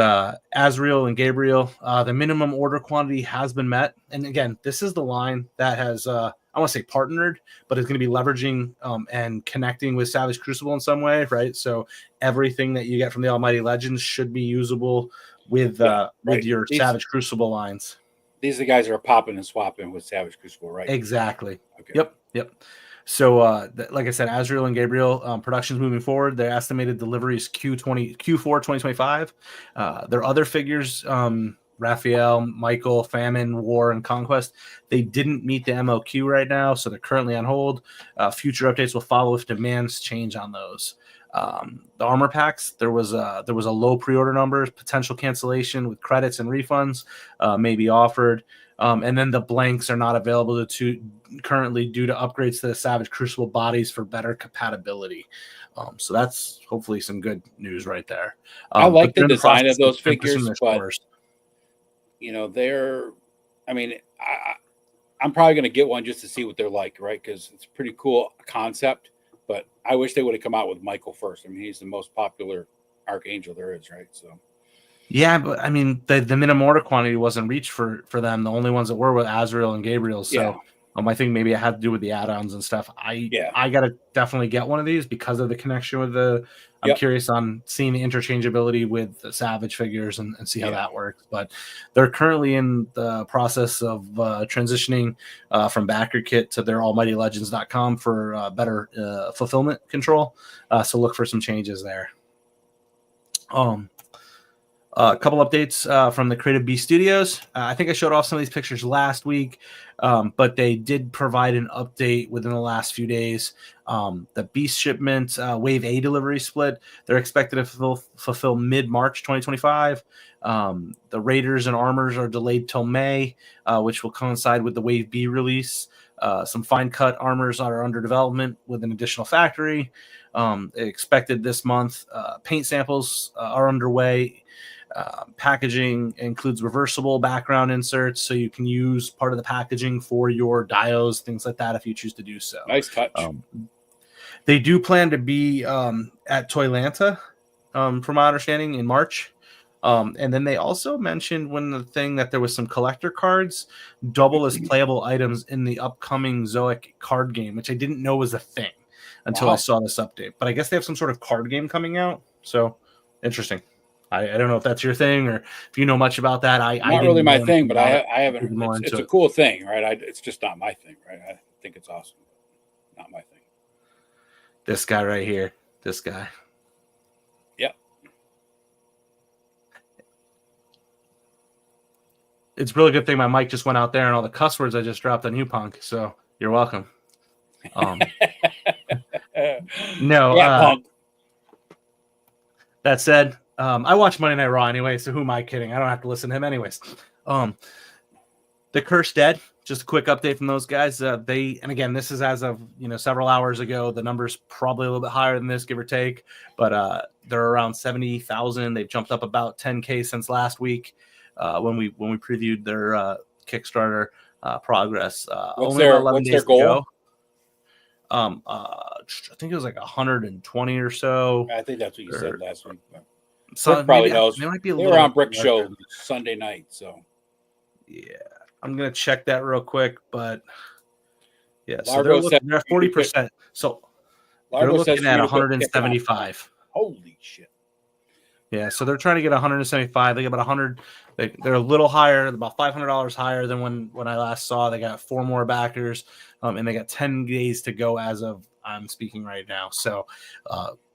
Azrael and Gabriel. The minimum order quantity has been met. And again, this is the line that has, I want to say partnered, but it's going to be leveraging and connecting with Savage Crucible in some way, right? So everything that you get from the Almighty Legends should be usable with your Savage Crucible lines. These are the guys that are popping and swapping with Savage Crucible, right? Exactly. Okay. Yep. So, like I said, Azrael and Gabriel, production's moving forward. Their estimated deliveries Q4 2025. Their other figures, Raphael, Michael, Famine, War, and Conquest, they didn't meet the MOQ right now, so they're currently on hold. Future updates will follow if demands change on those. The armor packs, there was a low pre-order numbers, potential cancellation with credits and refunds may be offered. And then the blanks are not available currently due to upgrades to the Savage Crucible bodies for better compatibility. So that's hopefully some good news right there. I like the design of those figures, but I'm probably going to get one just to see what they're like, right? Because it's a pretty cool concept. But I wish they would have come out with Michael first. I mean, he's the most popular Archangel there is, right? So. Yeah, but I mean, the minimum order quantity wasn't reached for them. The only ones that were Azrael and Gabriel. So I think maybe it had to do with the add-ons and stuff. I gotta definitely get one of these because of the connection with the. I'm curious on seeing the interchangeability with the Savage figures and see how that works. But they're currently in the process of transitioning from backer kit to their almightylegends.com for better fulfillment control. So look for some changes there. A couple updates from the Creative Beast Studios. I think I showed off some of these pictures last week, but they did provide an update within the last few days. The Beast shipment Wave A delivery split. They're expected to fulfill mid-March 2025. The Raiders and Armors are delayed till May, which will coincide with the Wave B release. Some fine-cut armors are under development with an additional factory. Expected this month. Paint samples are underway. Packaging includes reversible background inserts, so you can use part of the packaging for your dios, things like that, if you choose to do so. Nice touch. They do plan to be at Toylanta, from my understanding, in March. And then they also mentioned that there was some collector cards double as playable items in the upcoming Zoic card game, which I didn't know was a thing until I saw this update. But I guess they have some sort of card game coming out. So interesting. I don't know if that's your thing or if you know much about that. Not really my thing, but I haven't. It's a cool thing, right? It's just not my thing, right? I think it's awesome. Not my thing. This guy right here. This guy. Yep. it's a really good thing my mic just went out there and all the cuss words I just dropped on you, punk. So you're welcome. No, yeah, punk. That said, I watch Monday Night Raw anyway, so who am I kidding? I don't have to listen to him anyways. The Cursed Dead, just a quick update from those guys. And again, this is as of several hours ago. The number's probably a little bit higher than this, give or take, but they're around 70,000. They've jumped up about 10K since last week when we previewed their Kickstarter progress. What's their goal? I think it was like 120 or so. I think that's what you said last week. So probably knows. They might be they were on Brick Show Sunday night, so yeah, I'm gonna check that real quick. But yeah, Largo so they're at 40%. So they're looking at 175. Holy shit! Yeah, so they're trying to get 175. They get about 100. They're a little higher, about $500 higher than when I last saw. They got 4 more backers, and they got 10 days to go as of I'm speaking right now. So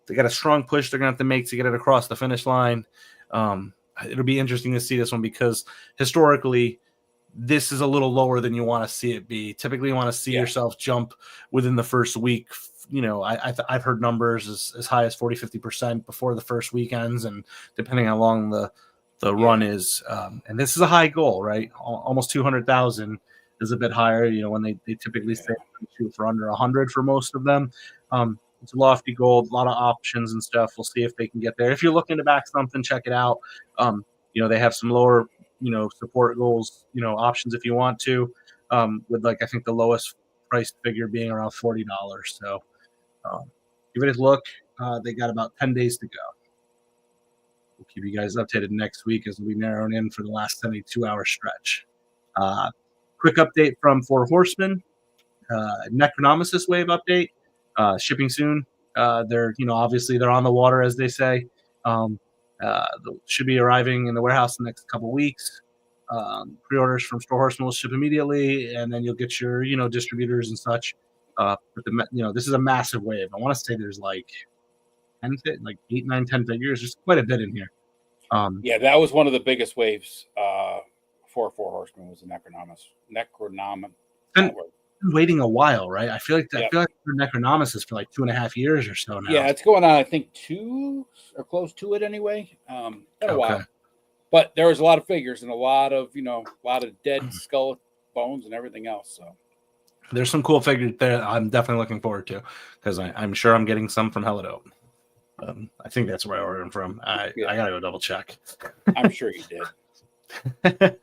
they got a strong push they're going to have to make to get it across the finish line. It'll be interesting to see this one because historically, this is a little lower than you want to see it be. Typically, you want to see yourself jump within the first week. I've heard numbers as high as 40-50% before the first weekends, and depending how long the run is. And this is a high goal, right? Almost 200,000 is a bit higher. When they typically say shoot for under 100 for most of them. It's a lofty goal, a lot of options and stuff. We'll see if they can get there. If you're looking to back something, check it out. They have some lower, support goals, options if you want to, with I think the lowest priced figure being around $40. So give it a look. They got about 10 days to go. We'll keep you guys updated next week as we narrow in for the last 72-hour stretch. Quick update from Four Horsemen. Necronomicus wave update. Shipping soon. They're obviously they're on the water, as they say. Should be arriving in the warehouse in the next couple weeks. Pre-orders from Store Horsemen will ship immediately, and then you'll get your distributors and such. But this is a massive wave. I want to say there's 8, 9, 10 figures. There's quite a bit in here. That was one of the biggest waves for Four Horsemen was the Necronomicus. Been waiting a while, right? I feel like Necronomicus is for 2.5 years or so now. Yeah, it's going on. I think 2 or close to it anyway. Been a while, but there was a lot of figures and a lot of dead skull bones and everything else. So there's some cool figures there. I'm definitely looking forward to because I'm sure I'm getting some from Helidope. I think that's where I ordered them from. I gotta go double check. I'm sure you did.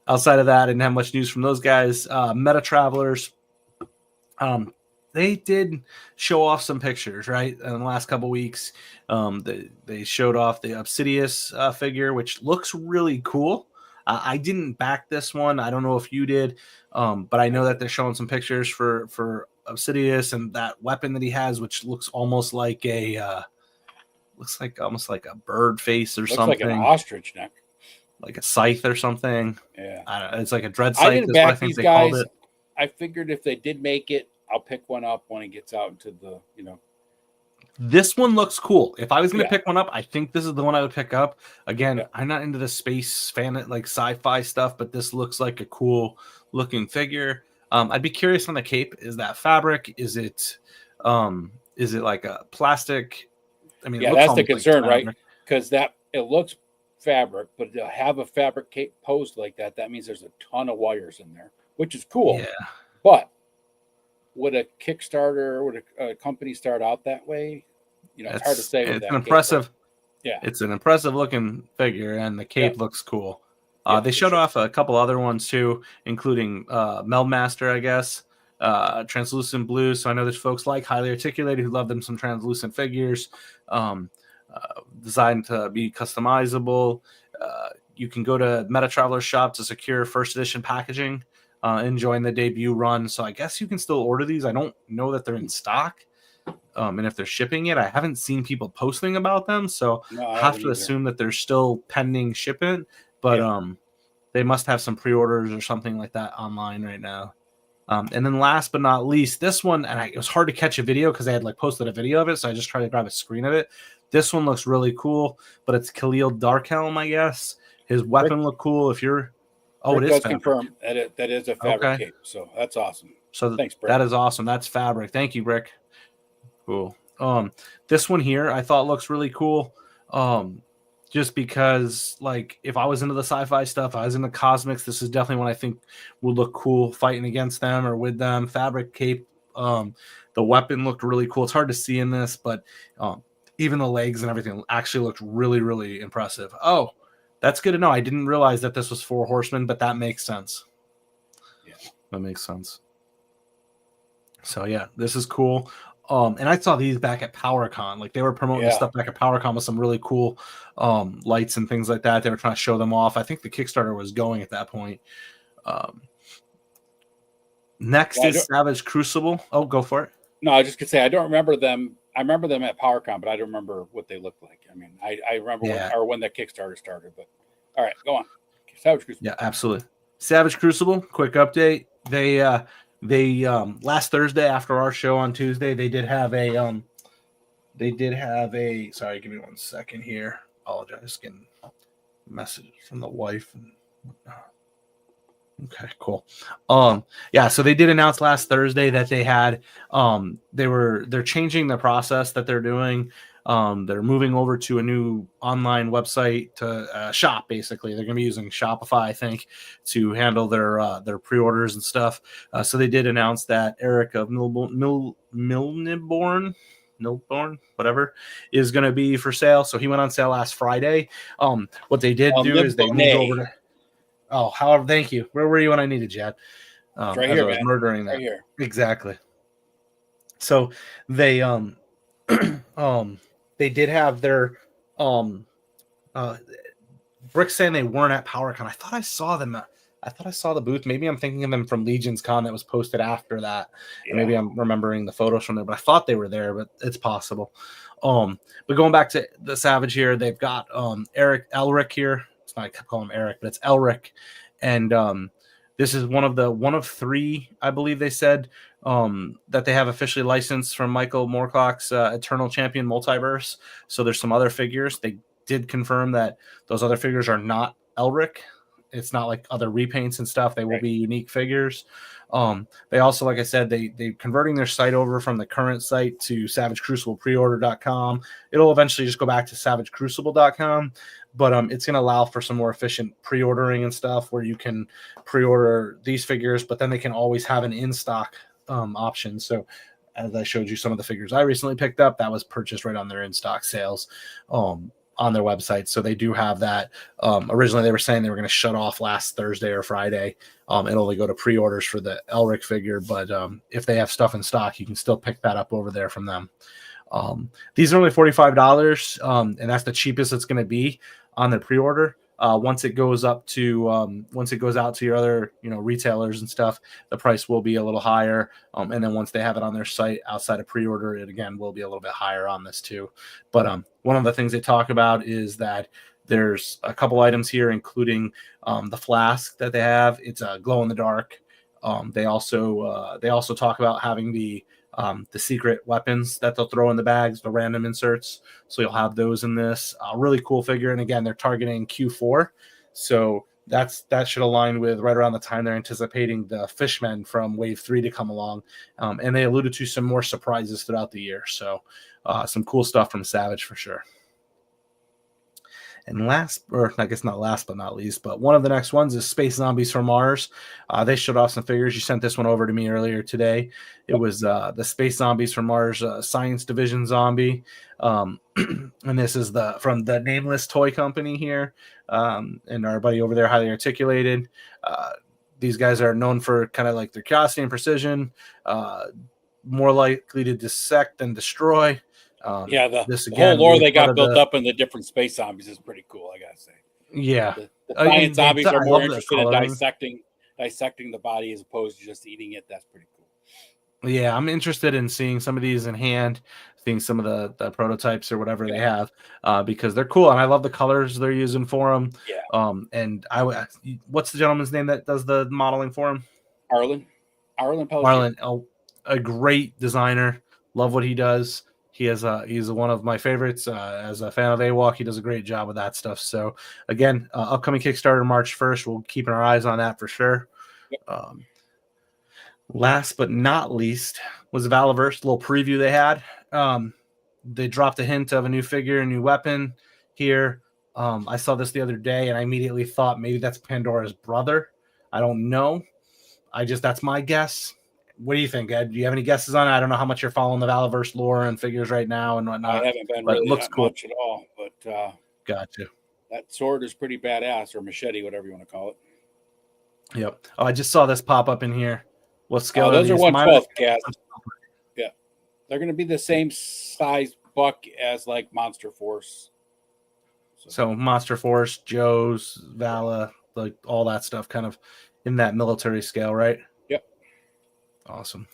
Outside of that, I didn't have much news from those guys. Meta Travelers, they did show off some pictures, right? In the last couple weeks, they showed off the Obsidius figure, which looks really cool. I didn't back this one. I don't know if you did, but I know that they're showing some pictures for Obsidius and that weapon that he has, which looks almost like almost like a bird face or something. Looks like an ostrich neck. Like a scythe or something. Yeah. I don't know, it's like a dread scythe. I didn't back these guys. I figured if they did make it, I'll pick one up when it gets out into the, This one looks cool. If I was going to pick one up, I think this is the one I would pick up. Again, I'm not into the space fan, sci-fi stuff, but this looks like a cool looking figure. I'd be curious on the cape. Is that fabric? Is it like a plastic? I mean, that's the concern, right? Because it looks fabric, but to have a fabric cape posed like that, that means there's a ton of wires in there, which is cool. Yeah. But would a Kickstarter, would a company start out that way? It's hard to say. It's an impressive. It's an impressive looking figure, and the cape looks cool. They showed off a couple other ones too, including Meldmaster, I guess, translucent blue. So I know there's folks like Highly Articulated who love them some translucent figures. Designed to be customizable. You can go to Meta Traveler's shop to secure first edition packaging and join the debut run. So I guess you can still order these. I don't know that they're in stock. And if they're shipping it, I haven't seen people posting about them. So I have to assume that they're still pending shipment. But they must have some pre-orders or something like that online right now. And then last but not least, this one, and it was hard to catch a video because they had posted a video of it. So I just tried to grab a screen of it. This one looks really cool, but it's Khalil Darkhelm, I guess. His weapon looked cool. If you're, Rick it is does fabric. confirm that is a fabric Okay. cape, so that's awesome. So Thanks, Brick. that is awesome. That's fabric. Thank you, Brick. Cool. This one here I thought looks really cool. Just because, like, if I was into the sci-fi stuff, I was into cosmics, this is definitely one I think would look cool fighting against them or with them. Fabric cape. The weapon looked really cool. It's hard to see in this, but even the legs and everything actually looked really, really impressive. Oh, that's good to know. I didn't realize that this was 4 horsemen, but that makes sense. Yeah, that makes sense. So yeah, this is cool. And I saw these back at PowerCon. Like, they were promoting this stuff back at PowerCon with some really cool lights and things like that. They were trying to show them off. I think the Kickstarter was going at that point. Next is Savage Crucible. Oh, go for it. No, I was just gonna say I don't remember them. I remember them at PowerCon, but I don't remember what they looked like. I mean, I remember when that Kickstarter started. But all right, go on. Savage Crucible. Yeah, absolutely. Savage Crucible. Quick update. They last Thursday after our show on Tuesday, they did have a sorry, give me 1 second here. Apologize, getting messages from the wife and whatnot. Okay, cool. Yeah, so they did announce last Thursday that they had they're changing the process that they're doing. They're moving over to a new online website to shop. Basically, they're going to be using Shopify, I think, to handle their pre-orders and stuff. So they did announce that Eric of Milborn, whatever, is going to be for sale. So he went on sale last Friday. What they did do is they moved over to. Oh, however, thank you. Where were you when I needed you, Chad? Right here, man. Murdering that. Right here. Exactly. So they they did have their Brick saying they weren't at PowerCon. I thought I saw them. I thought I saw the booth. Maybe I'm thinking of them from Legion's Con that was posted after that. Yeah. Maybe I'm remembering the photos from there, but I thought they were there, but it's possible. But going back to the Savage here, they've got Elric here. I kept calling him Eric, but it's Elric. And this is one of 3, I believe they said, that they have officially licensed from Michael Moorcock's Eternal Champion Multiverse. So there's some other figures. They did confirm that those other figures are not Elric. It's not like other repaints and stuff. They will be unique figures. They also, like I said, they converting their site over from the current site to SavageCruciblePreorder.com. It'll eventually just go back to SavageCrucible.com, but it's going to allow for some more efficient pre-ordering and stuff where you can pre-order these figures, but then they can always have an in-stock option. So as I showed you some of the figures I recently picked up, that was purchased right on their in-stock sales on their website. So they do have that. Originally they were saying they were going to shut off last Thursday or Friday and only go to pre-orders for the Elric figure. But if they have stuff in stock, you can still pick that up over there from them. These are only $45, and that's the cheapest it's going to be on the pre-order. Once it goes out to your other retailers and stuff, the price will be a little higher. And then once they have it on their site outside of pre-order, it again will be a little bit higher on this too. But one of the things they talk about is that there's a couple items here, including the flask that they have. It's a glow in the dark. They also talk about having the secret weapons that they'll throw in the bags, the random inserts. So you'll have those in this really cool figure. And again, they're targeting Q4. So that should align with right around the time they're anticipating the Fishmen from Wave 3 to come along. And they alluded to some more surprises throughout the year. So some cool stuff from Savage for sure. And last, or I guess not last but not least, but one of the next ones is Space Zombies from Mars. They showed off some figures. You sent this one over to me earlier today. It was the Space Zombies from Mars Science Division zombie. And this is from the Nameless Toy Company here. And our buddy over there, Highly Articulated. These guys are known for kind of like their curiosity and precision, more likely to dissect than destroy. The whole lore they got built up in the different space zombies is pretty cool, I gotta say. Yeah, the science zombies are more interested in dissecting the body as opposed to just eating it. That's pretty cool. Yeah, I'm interested in seeing some of these in hand, seeing some of the prototypes or whatever they have, because they're cool and I love the colors they're using for them. Yeah. And what's the gentleman's name that does the modeling for him? Arlen Peltier. Arlen, a great designer. Love what he does. He's one of my favorites. As a fan of AWOC, he does a great job with that stuff. So again, upcoming Kickstarter March 1st. We'll keep our eyes on that for sure. Last but not least was the Valaverse little preview they had. They dropped a hint of a new figure, a new weapon here. I saw this the other day, and I immediately thought maybe that's Pandora's brother. I don't know. That's my guess. What do you think, Ed? Do you have any guesses on it? I don't know how much you're following the Valaverse lore and figures right now and whatnot. I haven't been really looks cool. Much at all, but gotcha. That sword is pretty badass, or machete, whatever you want to call it. Yep. Oh, I just saw this pop up in here. What scale? Those are 1/12 cast. Yeah, they're going to be the same size buck as like Monster Force. So Monster Force, Joe's, Vala, like all that stuff, kind of in that military scale, right? Yep. Awesome.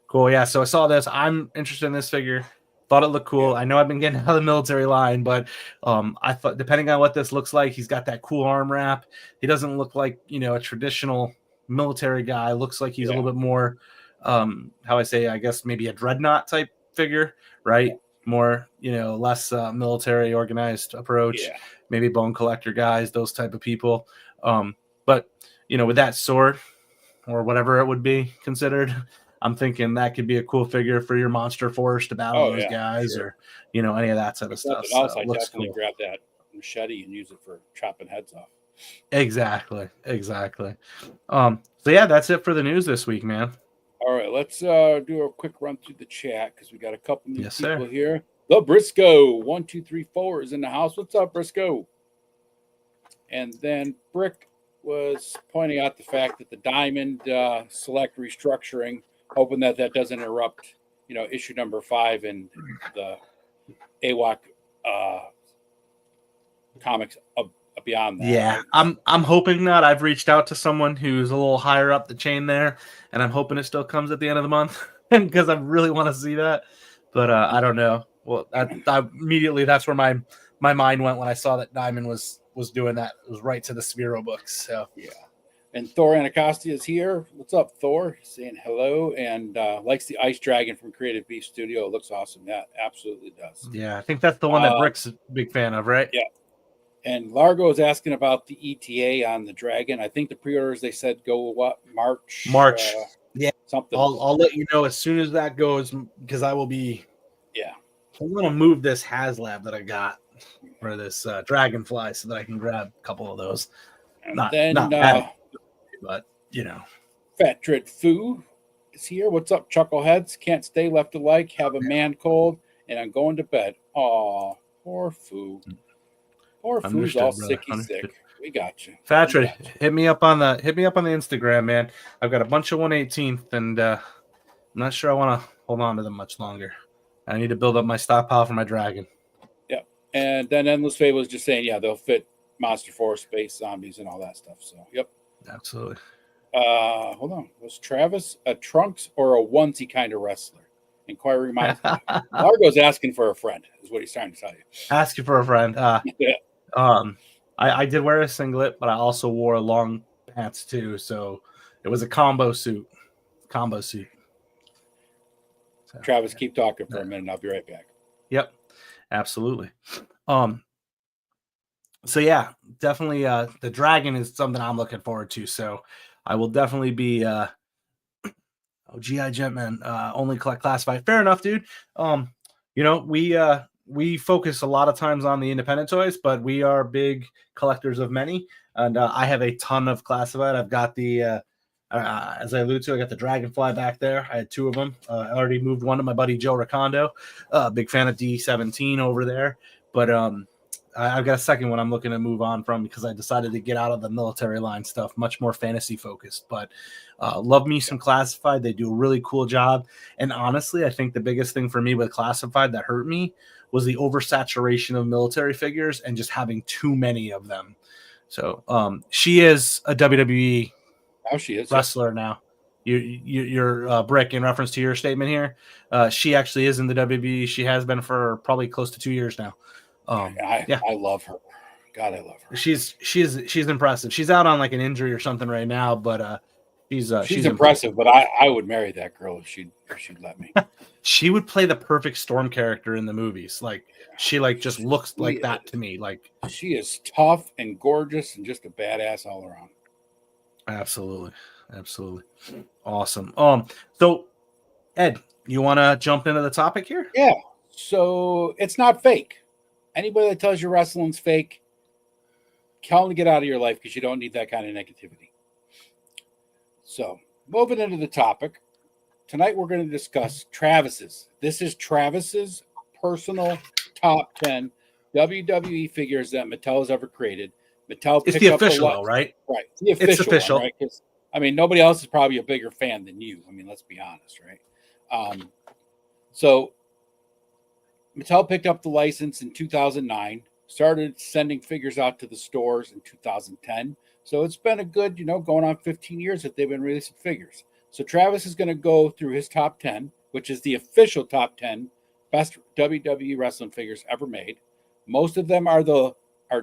Cool. Yeah. So I saw this. I'm interested in this figure. Thought it looked cool. I know I've been getting out of the military line, but I thought depending on what this looks like, he's got that cool arm wrap. He doesn't look like, a traditional military guy. Looks like he's a little bit more, I guess maybe a dreadnought type figure, right? More, less military organized approach. Yeah. Maybe bone collector guys, those type of people. But with that sword or whatever it would be considered, I'm thinking that could be a cool figure for your Monster Force to battle those guys, or any of that type of stuff. Else, I definitely grab that machete and use it for chopping heads off. Exactly. So yeah, that's it for the news this week, man. All right, let's do a quick run through the chat because we got a couple new people here. The Briscoe 1234 is in the house. What's up, Briscoe? And then Brick was pointing out the fact that the Diamond Select restructuring, hoping that doesn't interrupt, issue number 5 in the AWOC comics beyond that. Yeah, I'm hoping not. I've reached out to someone who's a little higher up the chain there, and I'm hoping it still comes at the end of the month because I really want to see that. But I don't know. Well, I immediately that's where my mind went when I saw that Diamond was doing that. It was right to the Sphero books. So yeah. And Thor Anacostia is here. What's up, Thor? He's saying hello and likes the Ice Dragon from Creative Beast Studio. It looks awesome. That absolutely does. Yeah, I think that's the one that Brick's a big fan of, right? Yeah. And Largo is asking about the ETA on the Dragon. I think the pre-orders they said go March. Yeah, something. I'll let you know as soon as that goes because I will be. Yeah, I'm gonna move this HasLab that I got for this Dragonfly so that I can grab a couple of those. And not but Fat Dread Foo is here. What's up, Chuckleheads? Can't stay left alike. Have a man cold, and I'm going to bed. Aw, poor Foo. Or Foo's all sicky sick. We got you. Fatra, hit me up on the Instagram, man. I've got a bunch of 1/18th, and I'm not sure I want to hold on to them much longer. I need to build up my stockpile for my Dragon. Yeah, and then Endless Fate was just saying, they'll fit Monster Force, Space Zombies, and all that stuff. So, yep, absolutely. Hold on, was Travis a trunks or a onesie kind of wrestler? Inquiry minds. Largo's asking for a friend, is what he's trying to tell you. Asking for a friend. Yeah. I did wear a singlet, but I also wore long pants too, so it was a combo suit. So, Travis, keep talking for a minute. I'll be right back. Yep, absolutely. So yeah, definitely. The Dragon is something I'm looking forward to. So I will definitely be. GI Gentman, only collect classified. Fair enough, dude. We focus a lot of times on the independent toys, but we are big collectors of many. And I have a ton of classified. I've got the, as I alluded to, I got the Dragonfly back there. I had 2 of them. I already moved one to my buddy Joe Ricondo. Big fan of D17 over there. But I've got a second one I'm looking to move on from because I decided to get out of the military line stuff, much more fantasy focused. But love me some classified. They do a really cool job. And honestly, I think the biggest thing for me with classified that hurt me was the oversaturation of military figures and just having too many of them. So she is a WWE wrestler now. Your Brick, in reference to your statement here, she actually is in the WWE. She has been for probably close to 2 years now. I love her. God, I love her. She's impressive. She's out on like an injury or something right now, but She's impressive, but I would marry that girl if she'd let me. She would play the perfect Storm character in the movies. Like she just looks like that to me. Like she is tough and gorgeous and just a badass all around. Absolutely. Awesome. So Ed, you want to jump into the topic here? Yeah. So it's not fake. Anybody that tells you wrestling's fake, tell them to get out of your life because you don't need that kind of negativity. So moving into the topic, tonight we're going to discuss Travis's. This is Travis's personal top 10 WWE figures that Mattel has ever created. Mattel it's the official, though, right? Right. The official. It's official. One, right? 'Cause, I mean, nobody else is probably a bigger fan than you. I mean, let's be honest, right? So Mattel picked up the license in 2009, started sending figures out to the stores in 2010. So it's been a good, going on 15 years that they've been releasing figures. So Travis is going to go through his top 10, which is the official top 10 best WWE wrestling figures ever made. Most of them are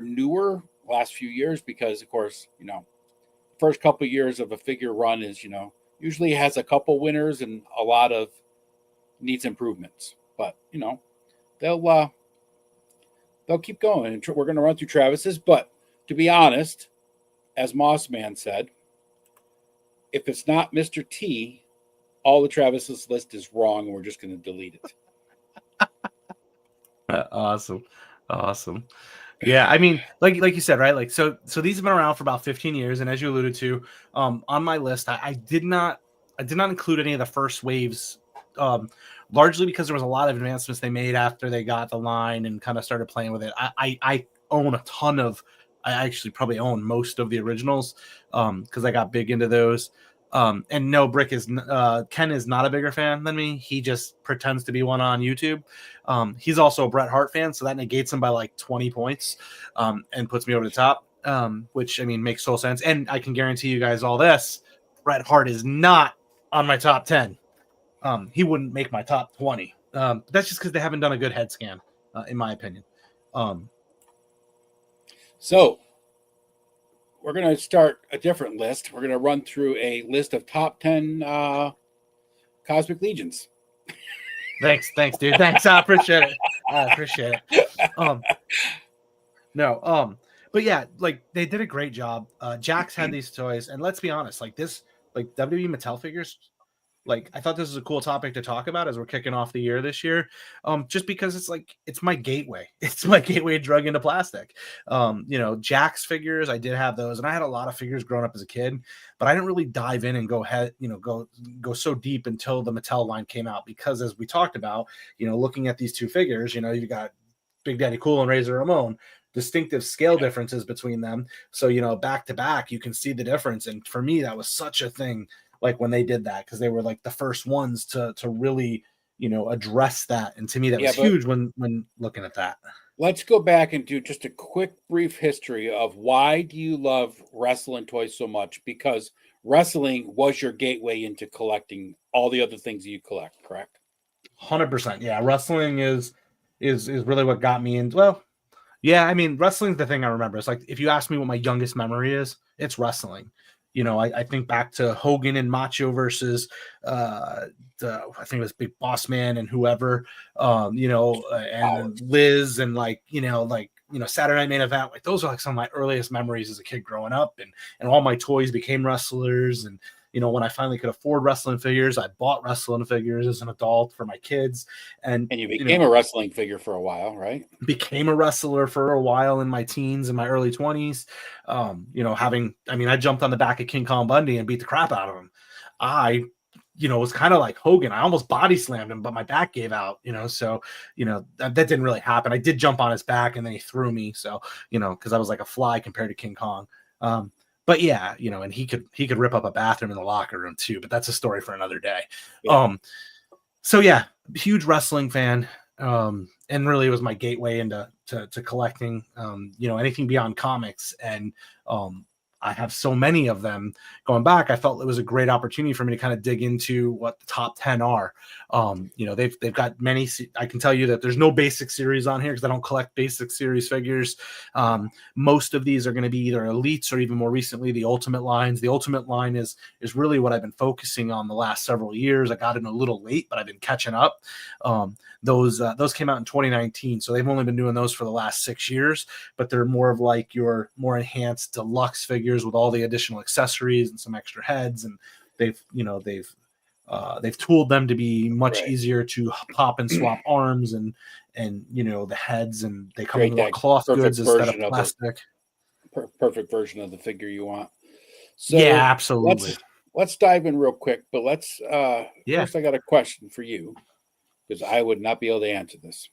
newer last few years because, of course, first couple of years of a figure run is, usually has a couple winners and a lot of needs improvements. But, they'll keep going. And we're going to run through Travis's. But to be honest, as Mossman said, if it's not Mr. T, all the Travis's list is wrong, and we're just going to delete it. Awesome. Yeah, I mean, like you said, right? Like so these have been around for about 15 years, and as you alluded to, on my list, I did not include any of the first waves, largely because there was a lot of advancements they made after they got the line and kind of started playing with it. I own a ton of. I actually probably own most of the originals because I got big into those. And no, Ken is not a bigger fan than me. He just pretends to be one on YouTube. He's also a Bret Hart fan, so that negates him by like 20 points and puts me over the top, which, I mean, makes total sense. And I can guarantee you guys all this, Bret Hart is not on my top 10. He wouldn't make my top 20. But that's just because they haven't done a good head scan, in my opinion. So we're going to start a different list. We're going to run through a list of top 10 Cosmic Legions. Thanks, dude. Thanks. I appreciate it. But yeah, like they did a great job. Jax had these toys, and let's be honest, like WWE Mattel figures, like I thought this was a cool topic to talk about as we're kicking off the year this year. Just because it's my gateway. It's my gateway drug into plastic. Jax figures, I did have those, and I had a lot of figures growing up as a kid, but I didn't really dive in and go so deep until the Mattel line came out, because as we talked about, looking at these two figures, you got Big Daddy Cool and Razor Ramon, distinctive scale differences between them. So, back to back, you can see the difference. And for me, that was such a thing. Like when they did that, because they were like the first ones to really, address that. And to me, that was huge when looking at that. Let's go back and do just a quick, brief history of why do you love wrestling toys so much? Because wrestling was your gateway into collecting all the other things that you collect, correct? 100%. Yeah, wrestling is really what got me in. Well, yeah, I mean, wrestling's the thing I remember. It's like if you ask me what my youngest memory is, it's wrestling. I think back to Hogan and Macho versus I think it was Big Boss Man and whoever, and Liz and Saturday Night Main Event. Like those are like some of my earliest memories as a kid growing up, and all my toys became wrestlers. And when I finally could afford wrestling figures, I bought wrestling figures as an adult for my kids. And you became a wrestling figure for a while, right? Became a wrestler for a while in my teens and my early 20s. I jumped on the back of King Kong Bundy and beat the crap out of him. I was kind of like Hogan. I almost body slammed him, but my back gave out, so, that didn't really happen. I did jump on his back and then he threw me. So, because I was like a fly compared to King Kong. But yeah, and he could rip up a bathroom in the locker room too, but that's a story for another day. Yeah. So yeah, huge wrestling fan. And really it was my gateway into to collecting, anything beyond comics. And I have so many of them going back. I felt it was a great opportunity for me to kind of dig into what the top 10 are. They've got many. I can tell you that there's no basic series on here because I don't collect basic series figures. Most of these are going to be either elites or even more recently the ultimate lines. The ultimate line is really what I've been focusing on the last several years. I got in a little late, but I've been catching up. Those came out in 2019, so they've only been doing those for the last 6 years, but they're more of like your more enhanced deluxe figures with all the additional accessories and some extra heads, and they've tooled them to be much easier to pop and swap arms and the heads, and they come with more cloth goods instead of plastic. Perfect version of the figure you want. So yeah, absolutely. Let's dive in real quick, but first I got a question for you, because I would not be able to answer this.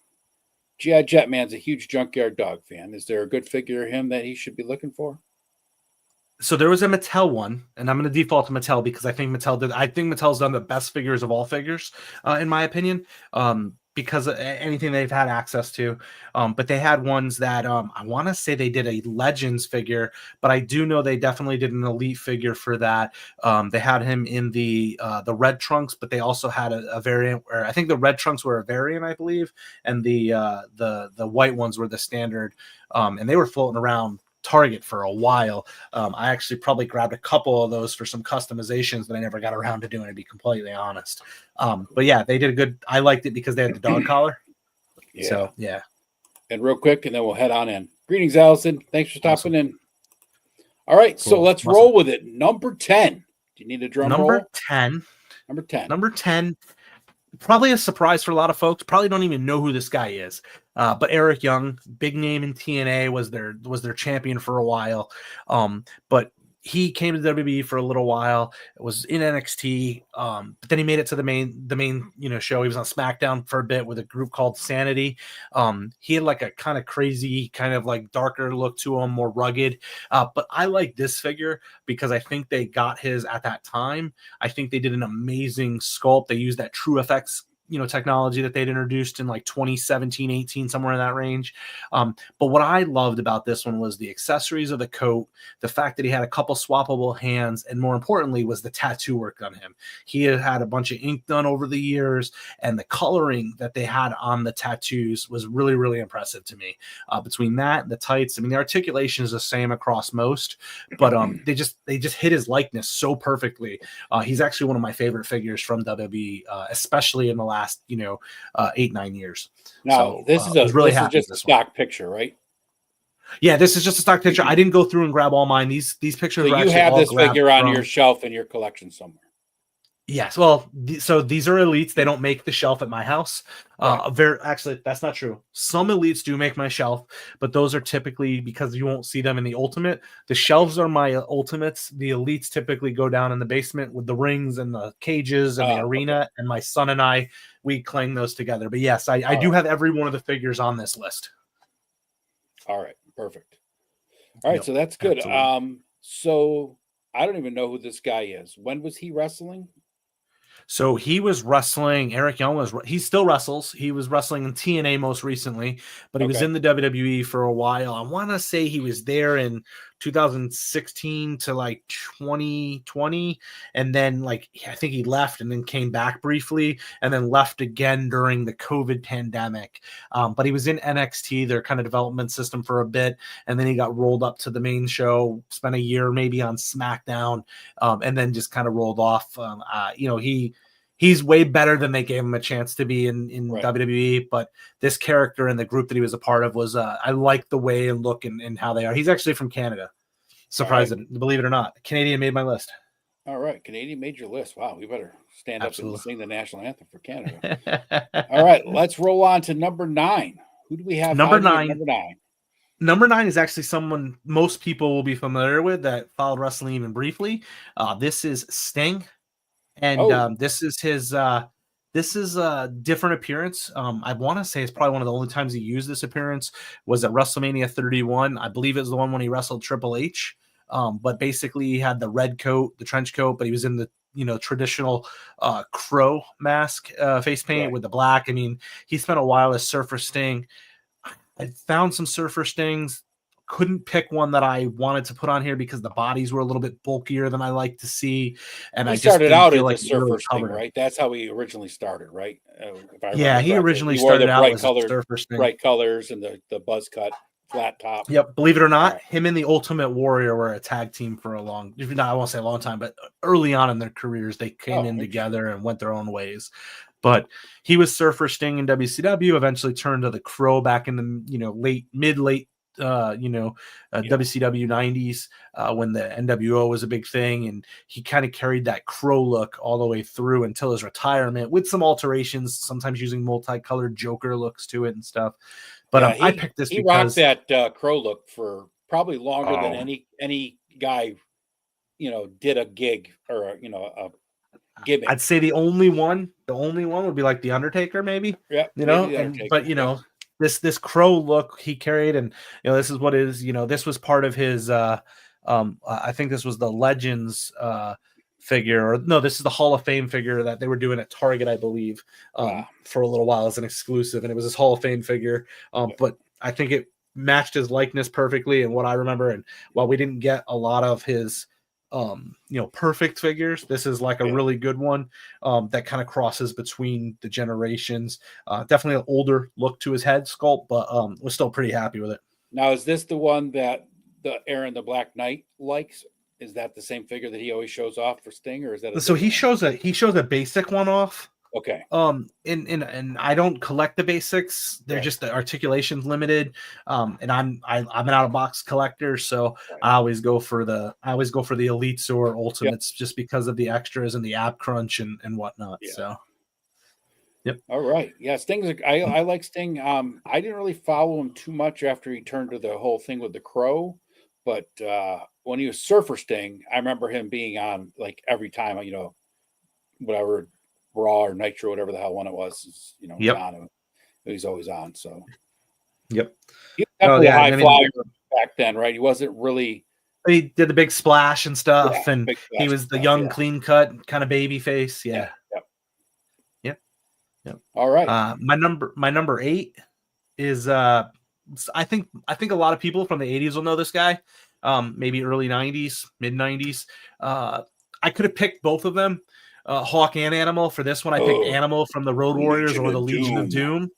G.I. Jetman's a huge Junkyard Dog fan. Is there a good figure of him that he should be looking for? So there was a Mattel one, and I'm going to default to Mattel because I think Mattel's done the best figures of all figures, in my opinion, because of anything they've had access to. But they had ones that I want to say they did a Legends figure, but I do know they definitely did an Elite figure for that. They had him in the red trunks, but they also had a variant where I think the red trunks were a variant, I believe, and the white ones were the standard, and they were floating around Target for a while. I actually probably grabbed a couple of those for some customizations that I never got around to doing, to be completely honest. But yeah, they did a good. I liked it because they had the dog collar. Yeah. So yeah. And real quick, and then we'll head on in. Greetings, Allison. Thanks for stopping in. All right, so let's roll with it. Number 10. Do you need a drum roll? Number 10. Number 10. Probably a surprise for a lot of folks. Probably don't even know who this guy is. But Eric Young, big name in TNA, was their champion for a while. But he came to WWE for a little while. It was in NXT, but then he made it to the main show. He was on SmackDown for a bit with a group called Sanity. He had like a kind of crazy, kind of like darker look to him, more rugged. But I like this figure because I think they got his at that time. I think they did an amazing sculpt. They used that True FX technology that they'd introduced in like 2017, 18, somewhere in that range. But what I loved about this one was the accessories of the coat, the fact that he had a couple swappable hands, and more importantly was the tattoo work on him. He had a bunch of ink done over the years, and the coloring that they had on the tattoos was really, really impressive to me. Between that and the tights, I mean, the articulation is the same across most, but they just hit his likeness so perfectly. He's actually one of my favorite figures from WWE, especially in the last 8-9 years. Now so, this is just a stock picture, right? Yeah, this is just a stock picture. I didn't go through and grab all mine. These pictures. So you have this figure on your shelf in your collection somewhere. Yes, well, so these are elites. They don't make the shelf at my house. Right. Actually, that's not true. Some elites do make my shelf, but those are typically because you won't see them in the ultimate. The shelves are my ultimates. The elites typically go down in the basement with the rings and the cages and the arena. Okay. And my son and I, we clang those together. But yes, I do have every one of the figures on this list. All right, perfect. All right, so that's good. Absolutely. So I don't even know who this guy is. When was he wrestling? So he was wrestling. Eric Young he still wrestles. He was wrestling in TNA most recently, but he was in the WWE for a while. I want to say he was there in 2016 to like 2020. And then I think he left and then came back briefly and then left again during the COVID pandemic. But he was in NXT, their kind of development system, for a bit. And then he got rolled up to the main show, spent a year maybe on SmackDown, and then just kind of rolled off. He's way better than they gave him a chance to be in WWE, but this character and the group that he was a part of was, I like the way and look and how they are. He's actually from Canada. Surprising, believe it or not. Canadian made my list. All right. Canadian made your list. Wow. We better stand up and sing the national anthem for Canada. All right. Let's roll on to number 9. Who do we have? Number 9. Number 9 is actually someone most people will be familiar with that followed wrestling even briefly. This is Sting. And this is his a different appearance. I want to say it's probably one of the only times he used this appearance was at WrestleMania 31. I believe it was the one when he wrestled Triple H. But basically he had the red coat, the trench coat, but he was in the traditional crow mask face paint with the black. I mean, he spent a while as Surfer Sting. I found some Surfer Stings. couldn't pick one that I wanted to put on here because the bodies were a little bit bulkier than I like to see, and He I just started didn't out feel as like a it really Surfer Sting, covered him. right? That's how he originally started, right? If I Yeah, remember he correctly. originally He wore started the out as a Surfer Sting. bright colors and the buzz cut, flat top. Yep, believe it or not, Right. him and the Ultimate Warrior were a tag team for a long, I won't say a long time, but early on in their careers, they came in together and went their own ways. But he was Surfer Sting in WCW, eventually turned to the Crow back in the mid-late WCW 90s when the NWO was a big thing, and he kind of carried that Crow look all the way through until his retirement with some alterations, sometimes using multicolored Joker looks to it and stuff. But I picked this because he rocked that Crow look for probably longer than any guy, did a gig or a gimmick. I'd say the only one would be like the Undertaker, maybe. Yeah, This Crow look he carried, and this is what is this was part of his I think this was the Legends figure, or no, this is the Hall of Fame figure that they were doing at Target, I believe, for a little while as an exclusive, and it was his Hall of Fame figure. But I think it matched his likeness perfectly, and what I remember. And while we didn't get a lot of his perfect figures, this is like a really good one that kind of crosses between the generations. Definitely an older look to his head sculpt, but we're still pretty happy with it. Now, is this the one that the Aaron the Black Knight likes? Is that the same figure that he always shows off for Sting, or is that he shows a basic one off? Okay. And I don't collect the basics. They're just the articulation's limited. And I'm an out of box collector, so I always go for the elites or ultimates just because of the extras and the ab crunch and whatnot. Yeah. So yep. All right. Yeah, Sting's I like Sting. I didn't really follow him too much after he turned to the whole thing with the Crow, but when he was Surfer Sting, I remember him being on like every time, whatever Raw or Nitro, whatever the hell one it was, on. He's always on. So, yep. He was high flyer back then, right? He wasn't really. He did the big splash and stuff, and he was the young, clean cut kind of baby face. Yeah. Yep. All right. My number 8 is I think a lot of people from the 80s will know this guy. Maybe early 90s, mid 90s. I could have picked both of them. Hawk and Animal. For this one, I picked Animal from the Road Warriors or the Legion of Doom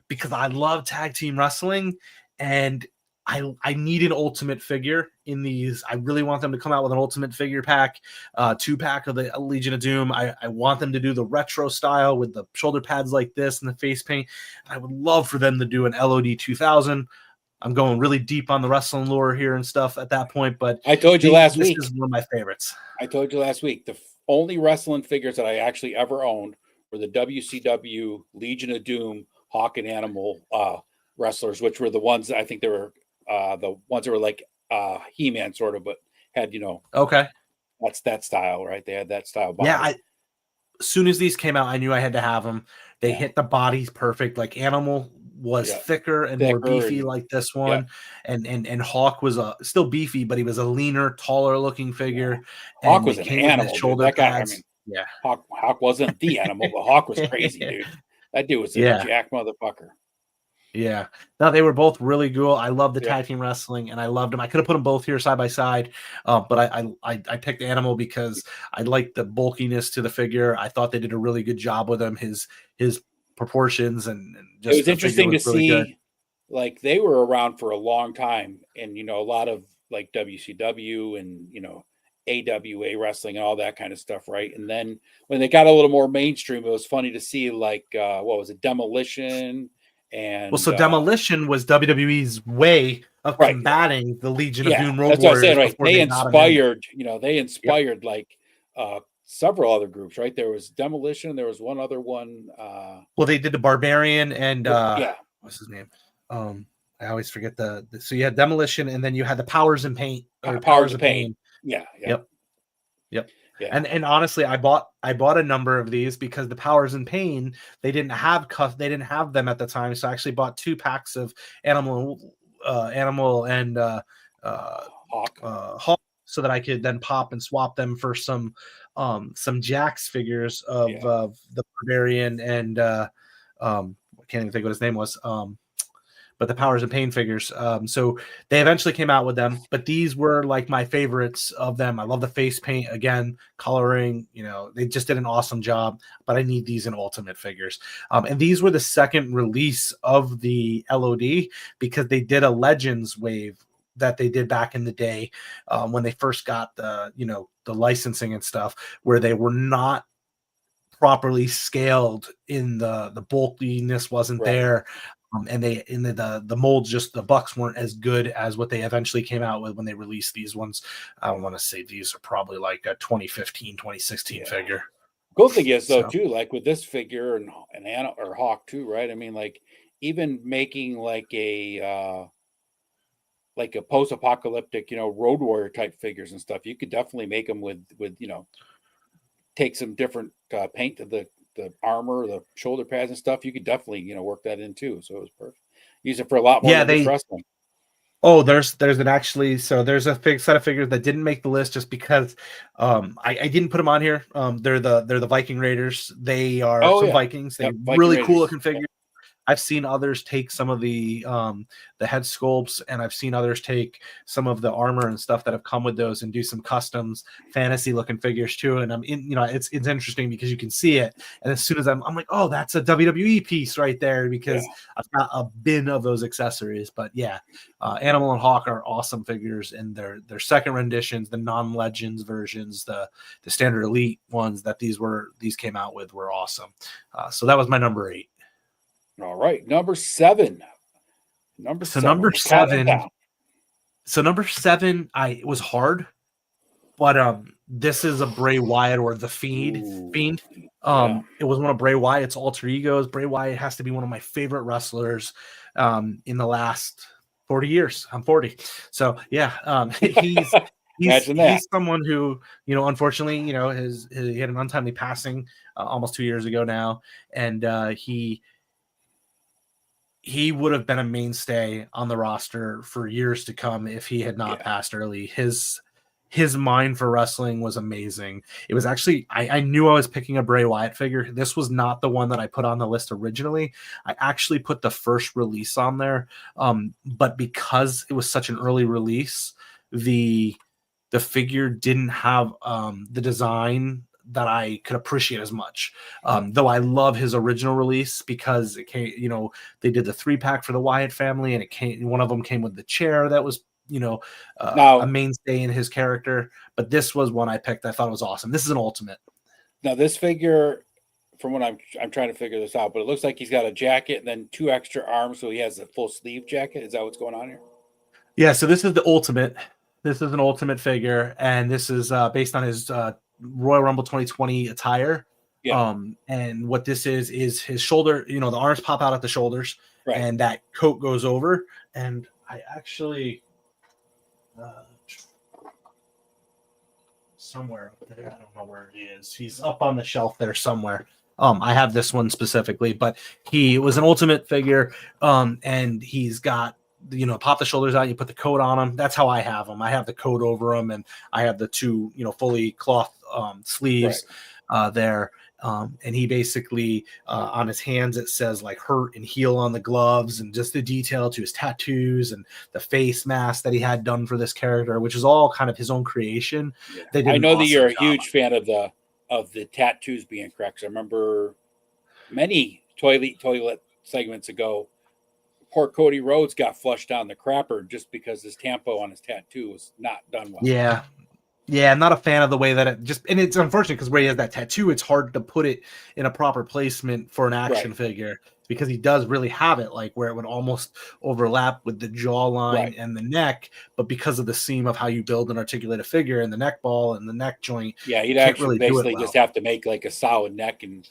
because I love tag team wrestling, and I need an ultimate figure in these. I really want them to come out with an ultimate figure pack, 2-pack of the Legion of Doom. I want them to do the retro style with the shoulder pads like this and the face paint. I would love for them to do an LOD 2000. I'm going really deep on the wrestling lore here and stuff at that point, but I told you last week. This is one of my favorites. I told you last week the only wrestling figures that I actually ever owned were the WCW Legion of Doom Hawk and Animal wrestlers, which were the ones that I think they were the ones that were like He-Man sort of, but had okay, that's that style, right? They had that style body. Yeah, as soon as these came out, I knew I had to have them. They hit the bodies perfect. Like Animal was thicker and more beefy, like this one, and Hawk was still beefy, but he was a leaner, taller looking figure. Hawk was an animal. Shoulder that guy, pads. Hawk wasn't the animal, but Hawk was crazy, dude. That dude was a jack motherfucker. Yeah. No, they were both really cool. I love the tag team wrestling, and I loved them. I could have put them both here side by side, but I picked Animal because I liked the bulkiness to the figure. I thought they did a really good job with him. His proportions and just it was interesting to see. Good. Like they were around for a long time, and a lot of like WCW and AWA wrestling and all that kind of stuff, right? And then when they got a little more mainstream, it was funny to see like what was it, Demolition. And so Demolition was WWE's way of combating the Legion of Doom Road Warriors. That's what I'm saying, right? They inspired, like several other groups, right? There was Demolition, there was one other one. Well, they did the Barbarian and what's his name? I always forget so you had Demolition, and then you had the Powers and Paint. Powers of Pain. Yeah. Yep. Yeah. And honestly, I bought a number of these because the Powers and Pain, they didn't have them at the time, so I actually bought 2 packs of Animal and Hawk, so that I could then pop and swap them for some Jax figures of the Barbarian and I can't even think what his name was. but the Powers and Pain figures. So they eventually came out with them, but these were like my favorites of them. I love the face paint again, coloring. They just did an awesome job. But I need these in Ultimate figures. And these were the second release of the LOD because they did a Legends wave that they did back in the day when they first got the licensing and stuff, where they were not properly scaled in the bulkiness wasn't there. And the molds, just the bucks weren't as good as what they eventually came out with when they released these ones. I want to say these are probably like a 2015, 2016 figure. Cool thing is though, too, like with this figure and Anna or Hawk too, right? I mean, like even making like a post-apocalyptic, Road Warrior type figures and stuff, you could definitely make them with take some different paint to the armor, the shoulder pads and stuff. You could definitely, work that in too. So it was perfect. Use it for a lot more than just wrestling. Oh, there's a set of figures that didn't make the list just because I didn't put them on here. They're the Viking Raiders. They are Vikings. They're really Raiders. Cool looking figures. I've seen others take some of the head sculpts, and I've seen others take some of the armor and stuff that have come with those and do some customs fantasy looking figures too. And it's interesting because you can see it, and as soon as I'm like, oh, that's a WWE piece right there because I've got a bin of those accessories. But Animal and Hawk are awesome figures, and their second renditions, the non-Legends versions, the standard elite ones that these came out with were awesome. So that was my number 8. All right, number 7. Number seven. It was hard, but this is a Bray Wyatt or the Fiend. It was one of Bray Wyatt's alter egos. Bray Wyatt has to be one of my favorite wrestlers in the last 40 years. I'm 40, so he's someone who unfortunately he had an untimely passing almost 2 years ago now, and he would have been a mainstay on the roster for years to come if he had not passed early. His mind for wrestling was amazing. It was actually, I knew I was picking a Bray Wyatt figure. This was not the one that I put on the list originally. I actually put the first release on there. But because it was such an early release, the figure didn't have the design that I could appreciate as much. Though I love his original release because it came, they did the 3-pack for the Wyatt family, and one of them came with the chair that was, a mainstay in his character. But this was one I picked. I thought it was awesome. This is an Ultimate. Now this figure, from what I'm trying to figure this out, but it looks like he's got a jacket and then 2 extra arms, so he has a full sleeve jacket. Is that what's going on here? Yeah. So this is the Ultimate. This is an Ultimate figure, and this is based on his Royal Rumble 2020 attire. And what this is his shoulder, the arms pop out at the shoulders, and that coat goes over. And I actually somewhere up there, I don't know where he is. He's up on the shelf there somewhere. I have this one specifically, but he was an Ultimate figure, and he's got pop the shoulders out, you put the coat on him. That's how I have them. I have the coat over them, and I have the 2, fully cloth sleeves there. And he basically, on his hands, it says like hurt and heal on the gloves, and just the detail to his tattoos and the face mask that he had done for this character, which is all kind of his own creation. I know that you're a huge fan of the tattoos being correct. I remember many toilet segments ago, poor Cody Rhodes got flushed down the crapper just because his tampo on his tattoo was not done well. Yeah, I'm not a fan of the way that and it's unfortunate because where he has that tattoo, it's hard to put it in a proper placement for an action figure because he does really have it like where it would almost overlap with the jawline and the neck, but because of the seam of how you build and articulate a figure and the neck ball and the neck joint, you'd actually basically just have to make like a solid neck and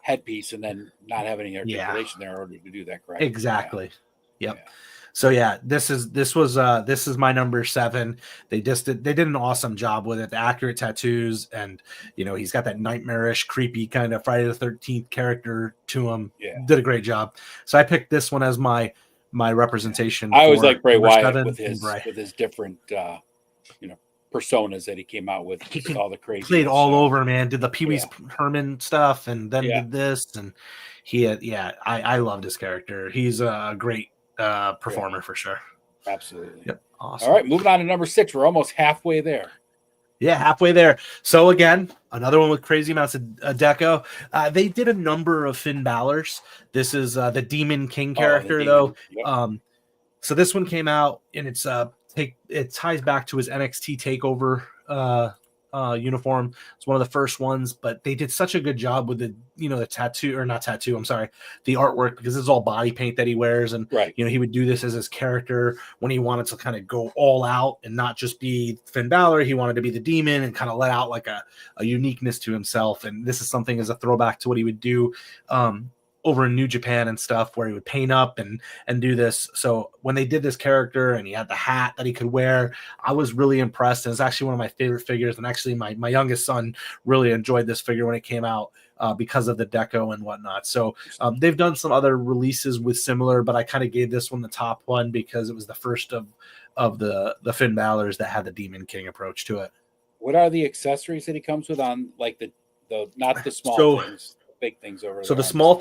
headpiece and then not have any articulation there in order to do that correctly. Exactly. Yep. So this is my number 7. They did an awesome job with it. The accurate tattoos, and he's got that nightmarish, creepy kind of Friday the 13th character to him. Did a great job. So I picked this one as my representation. I always like Bray Wyatt with his different personas that he came out with all the crazy. Played all over, man. Did the Pee-wee's Herman stuff, and then did this, and he had I loved his character. He's a great performer for sure. Absolutely. Yep. Awesome. All right, moving on to number 6. We're almost halfway there. Yeah, halfway there. So again, another one with crazy amounts of deco. They did a number of Finn Balor's. This is the Demon King character, though. Yep. So this one came out, and it ties back to his NXT Takeover uniform. It's one of the first ones, but they did such a good job with the tattoo, or not tattoo, I'm sorry, the artwork, because it's all body paint that he wears, and he would do this as his character when he wanted to kind of go all out and not just be Finn Balor. He wanted to be the Demon and kind of let out like a uniqueness to himself, and this is something as a throwback to what he would do over in New Japan and stuff, where he would paint up and do this. So when they did this character and he had the hat that he could wear, I was really impressed. And it's actually one of my favorite figures. And actually my youngest son really enjoyed this figure when it came out because of the deco and whatnot. So they've done some other releases with similar, but I kind of gave this one the top one because it was the first of the Finn Balor's that had the Demon King approach to it. What are the accessories that he comes with on, like the not the small things? Big things over so the small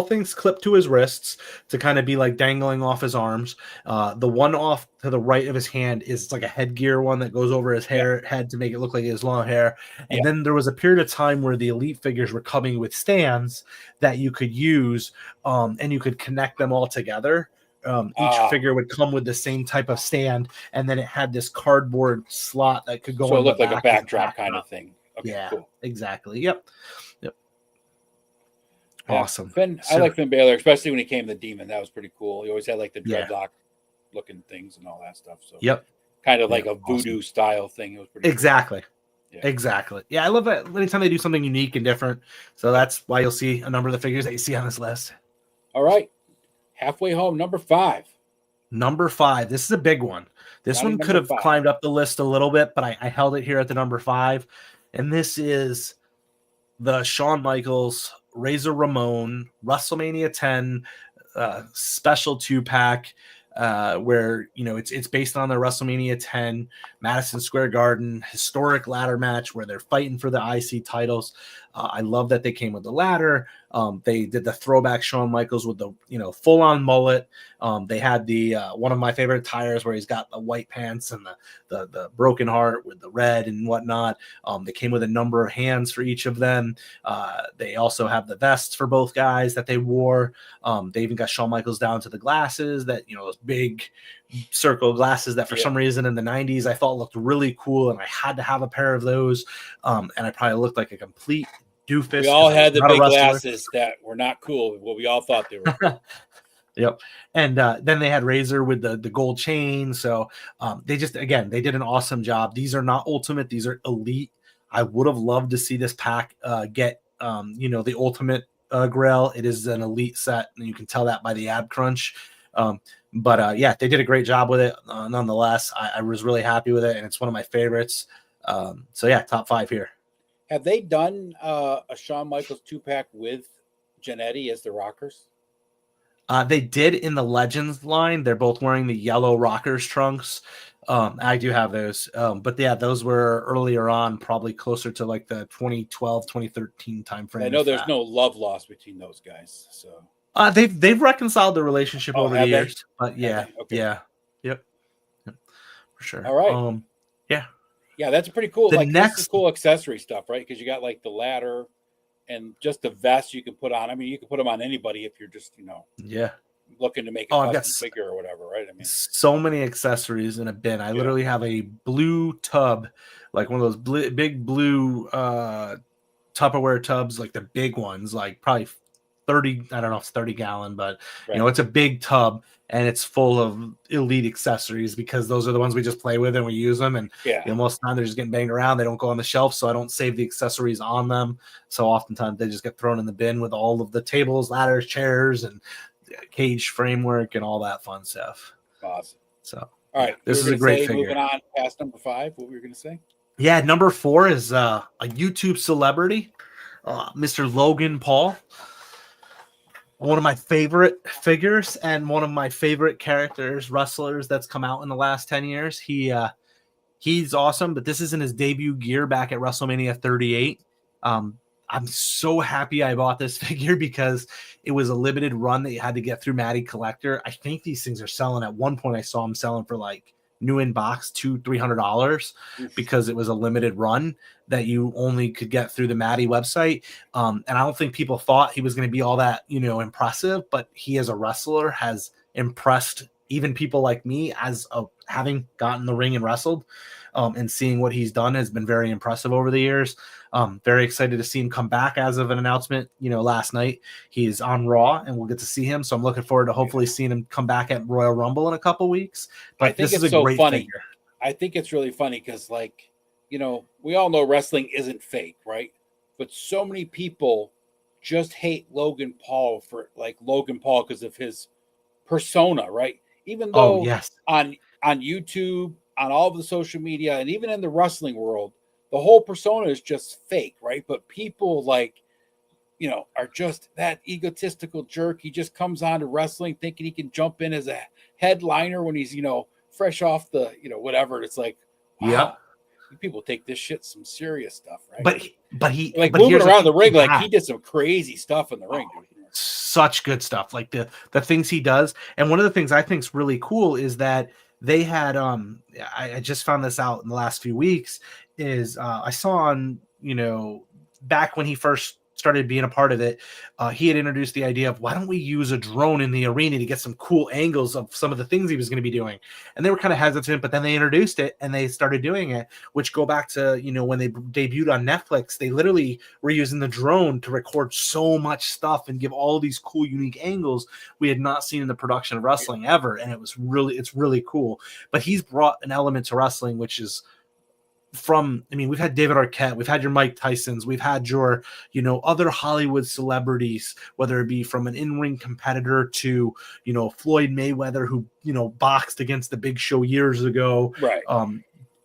things clip to his wrists to kind of be like dangling off his arms. The one off to the right of his hand is like a headgear one that goes over his head to make it look like his long hair. And then there was a period of time where the Elite figures were coming with stands that you could use, and you could connect them all together. Each figure would come with the same type of stand, and then it had this cardboard slot that could go. So it looked like a backdrop kind of thing. Okay, yeah, cool. Exactly. Yep. Awesome. I like Finn Balor, especially when he came the Demon. That was pretty cool. He always had like the dreadlock looking things and all that stuff. So kind of like a voodoo style thing. It was pretty exactly. Cool. Exactly. Yeah, I love that anytime they do something unique and different. So that's why you'll see a number of the figures that you see on this list. All right. Halfway home, number 5. Number 5. This is a big one. This one could have climbed up the list a little bit, but I held it here at the number 5. And this is the Shawn Michaels Razor Ramon WrestleMania 10 special 2-pack, where it's based on the WrestleMania 10 Madison Square Garden historic ladder match where they're fighting for the IC titles. I love that they came with the ladder. They did the throwback Shawn Michaels with the full-on mullet. They had the one of my favorite attires where he's got the white pants and the broken heart with the red and whatnot. They came with a number of hands for each of them. They also have the vests for both guys that they wore. They even got Shawn Michaels down to the glasses that those big circle glasses that for some reason in the 90s I thought looked really cool, and I had to have a pair of those. And I probably looked like a complete doofus. We all had the big glasses that were not cool, what we all thought they were. Yep. And then they had Razor with the gold chain. So they did an awesome job. These are not Ultimate, these are Elite. I would have loved to see this pack get the Ultimate Grail. It is an Elite set, and you can tell that by the ab crunch. But they did a great job with it. Nonetheless, I was really happy with it, and it's one of my favorites. Top 5 here. Have they done a Shawn Michaels 2-pack with Jannetty as the Rockers? They did in the Legends line. They're both wearing the yellow Rockers trunks. I do have those. But those were earlier on, probably closer to like the 2012, 2013 time frame. I know there's no love lost between those guys. So they've reconciled the relationship over the years. But Yep. For sure. All right. Yeah, that's pretty cool. This is cool accessory stuff, right? Because you got like the ladder and just the vest you can put on. I mean, you can put them on anybody if you're just, looking to make a custom figure or whatever, right? I mean, so many accessories in a bin. I literally have a blue tub, like one of those big blue Tupperware tubs, like the big ones, like probably 30, I don't know if it's 30 gallon, but it's a big tub, and it's full of Elite accessories because those are the ones we just play with and we use them. And most of the time they're just getting banged around. They don't go on the shelf, so I don't save the accessories on them. So oftentimes they just get thrown in the bin with all of the tables, ladders, chairs, and cage framework and all that fun stuff. Awesome. So all right, this is a great figure. Moving on past number 5, what were you going to say? Yeah, number 4 is a YouTube celebrity, Mr. Logan Paul. One of my favorite figures and one of my favorite wrestlers that's come out in the last 10 years. He's awesome, but this is in his debut gear back at WrestleMania 38. I I'm so happy I bought this figure because it was a limited run that you had to get through Matty Collector. I think these things are selling. At one point I saw them selling for like new in box $200-300 because it was a limited run that you only could get through the Matty website. And I don't think people thought he was going to be all that, impressive, but he as a wrestler has impressed even people like me as having gotten the ring and wrestled. And seeing what he's done has been very impressive over the years. Very excited to see him come back as of an announcement, last night. He's on Raw and we'll get to see him. So I'm looking forward to hopefully seeing him come back at Royal Rumble in a couple weeks. But I think this is it's a so great funny. figure. I think it's really funny because, we all know wrestling isn't fake, right? But so many people just hate Logan Paul because of his persona, right? Even though on YouTube, on all of the social media, and even in the wrestling world, the whole persona is just fake, right? But people are just that egotistical jerk. He just comes on to wrestling thinking he can jump in as a headliner when he's, fresh off the, whatever. It's like, wow, yeah, people take this shit some serious stuff, right? But he moving around the ring, he did some crazy stuff in the ring, dude. Such good stuff, like the things he does. And one of the things I think is really cool is that they had I just found this out in the last few weeks is I saw on back when he first started being a part of it, he had introduced the idea of why don't we use a drone in the arena to get some cool angles of some of the things he was going to be doing. And they were kind of hesitant, but then they introduced it and they started doing it, which go back to, when they debuted on Netflix, they literally were using the drone to record so much stuff and give all these cool, unique angles we had not seen in the production of wrestling ever. And it's really cool. But he's brought an element to wrestling, which is we've had David Arquette, we've had your Mike Tysons, we've had your, other Hollywood celebrities, whether it be from an in-ring competitor to, Floyd Mayweather, who, boxed against the Big Show years ago. Right.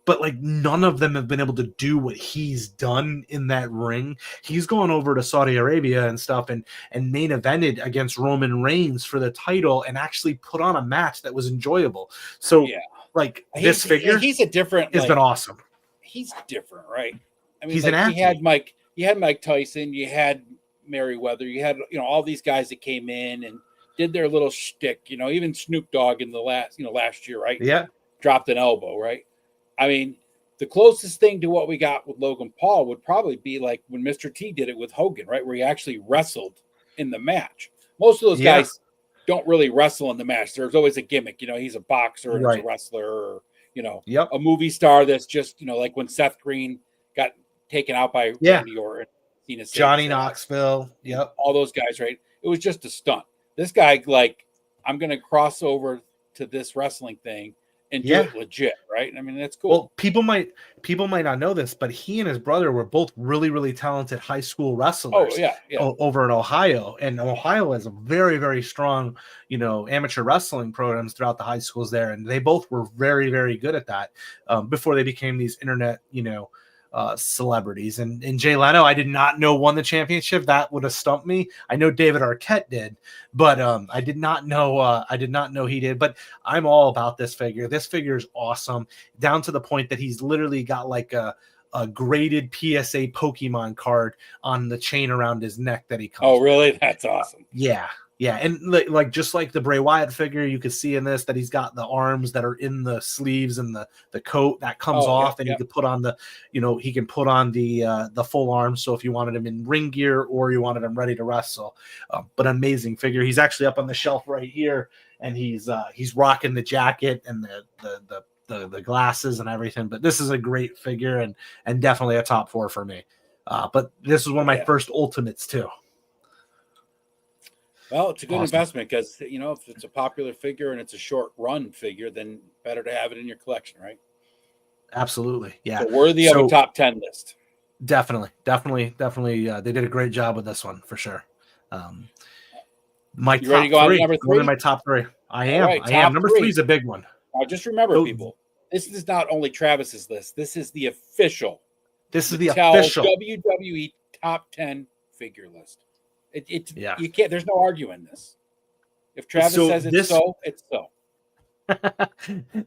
But none of them have been able to do what he's done in that ring. He's gone over to Saudi Arabia and stuff and main evented against Roman Reigns for the title and actually put on a match that was enjoyable. So this figure, he's a different, has been awesome. He's different, right? I mean, he's an athlete. You had Mike Tyson, you had Merriweather, you had all these guys that came in and did their little shtick. Even Snoop Dogg in the last year, right? Yeah, dropped an elbow, right? I mean, the closest thing to what we got with Logan Paul would probably be like when Mr. T did it with Hogan, right? Where he actually wrestled in the match. Most of those guys don't really wrestle in the match. There's always a gimmick. He's a boxer and he's a wrestler, or a movie star that's just, like when Seth Green got taken out by Randy Orton, Johnny Knoxville, all those guys, right? It was just a stunt. This guy, I'm going to cross over to this wrestling thing and do it legit, right? I mean, that's cool. Well, people might not know this, but he and his brother were both really, really talented high school wrestlers. Over in Ohio, and Ohio has a very, very strong, amateur wrestling programs throughout the high schools there, and they both were very, very good at that before they became these internet, celebrities. And Jay Leno, I did not know won the championship. That would have stumped me. I know David Arquette did, but I did not know he did. But I'm all about this figure. This figure is awesome, down to the point that he's literally got like a graded PSA Pokemon card on the chain around his neck that he comes. Oh, really? That's awesome. Yeah, and just like the Bray Wyatt figure, you can see in this that he's got the arms that are in the sleeves and the coat that comes off, and he could put on he can put on the full arms. So if you wanted him in ring gear or you wanted him ready to wrestle, but amazing figure. He's actually up on the shelf right here, and he's rocking the jacket and the glasses and everything. But this is a great figure and definitely a top 4 for me. But this was one of my first Ultimates too. Well, it's a good investment because, if it's a popular figure and it's a short run figure, then better to have it in your collection, right? Absolutely. Yeah. So worthy of a top 10 list. Definitely. They did a great job with this one for sure. My top 3, number 3? One of my top 3. I am. Number 3 is a big one. Now just remember, people, this is not only Travis's list. This is the official. WWE top 10 figure list. You can't. There's no arguing this. If Travis says it's so, it's so.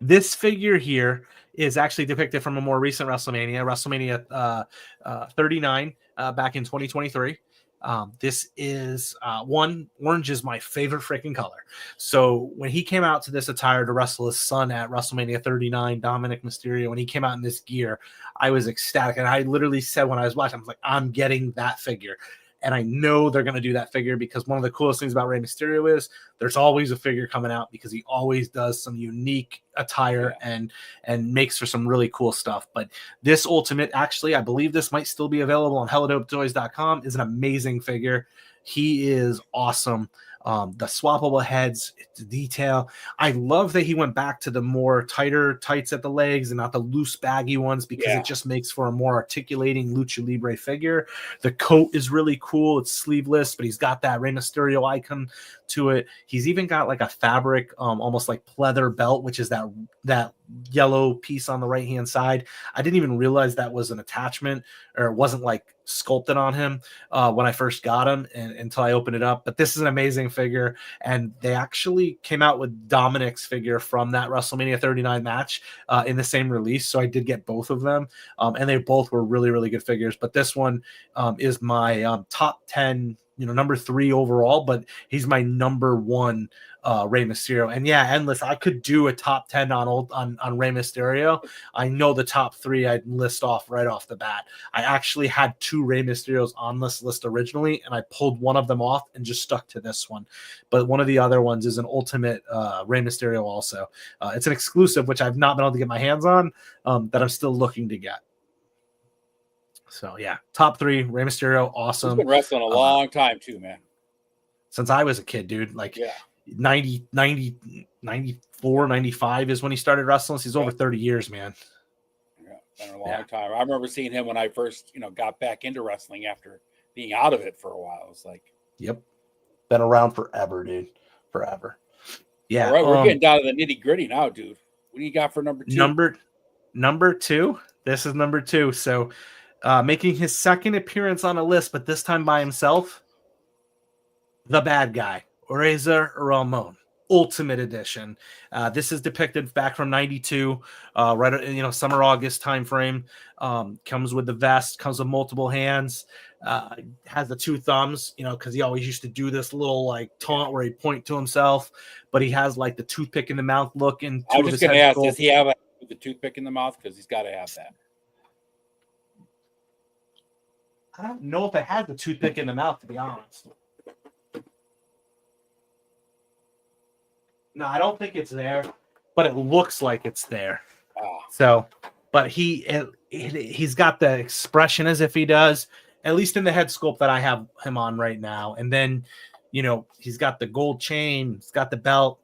This figure here is actually depicted from a more recent WrestleMania 39 back in 2023. This is orange is my favorite freaking color. So when he came out to this attire to wrestle his son at WrestleMania 39, Dominic Mysterio, when he came out in this gear, I was ecstatic. And I literally said when I was watching, I was like, I'm getting that figure. And I know they're going to do that figure because one of the coolest things about Rey Mysterio is there's always a figure coming out because he always does some unique attire and makes for some really cool stuff. But this Ultimate, actually, I believe this might still be available on HelloDopeToys.com, is an amazing figure. He is awesome. The swappable heads, the detail. I love that he went back to the more tighter tights at the legs and not the loose baggy ones because it just makes for a more articulating Lucha Libre figure. The coat is really cool. It's sleeveless, but he's got that Rey Mysterio icon to it. He's even got like a fabric, almost like pleather belt, which is that yellow piece on the right hand side. I didn't even realize that was an attachment or it wasn't like sculpted on him when I first got him until I opened it up. But this is an amazing figure, and they actually came out with Dominic's figure from that WrestleMania 39 match in the same release, so I did get both of them, and they both were really, really good figures. But this one is my top 10, number 3 overall, but he's my number 1 Rey Mysterio. And Endless, I could do a top 10 on Rey Mysterio. I know the top 3 I'd list off right off the bat. I actually had 2 Rey Mysterios on this list originally, and I pulled one of them off and just stuck to this one. But one of the other ones is an Ultimate Rey Mysterio also. It's an exclusive, which I've not been able to get my hands on, that I'm still looking to get. So, top 3, Rey Mysterio, awesome. He's been wrestling a long time, too, man. Since I was a kid, dude. 94, 95 is when he started wrestling. So he's over 30 years, man. Yeah, been a long time. I remember seeing him when I first, got back into wrestling after being out of it for a while. It's like, yep, been around forever, dude, forever. Yeah, all right, we're getting down to the nitty gritty now, dude. What do you got for number 2? Number 2. This is number 2. So, making his second appearance on a list, but this time by himself. The bad guy, Razor Ramon, Ultimate Edition. This is depicted back from 92, right, summer, August time frame. Comes with the vest, comes with multiple hands, has the 2 thumbs, because he always used to do this little like taunt where he'd point to himself, but he has like the toothpick in the mouth look. And I was just going to ask, does he have the toothpick in the mouth? Because he's got to have that. I don't know if it had the toothpick in the mouth, to be honest. No, I don't think it's there, but it looks like it's there. Oh. So, but he's got the expression as if he does, at least in the head sculpt that I have him on right now. And then, he's got the gold chain, he's got the belt.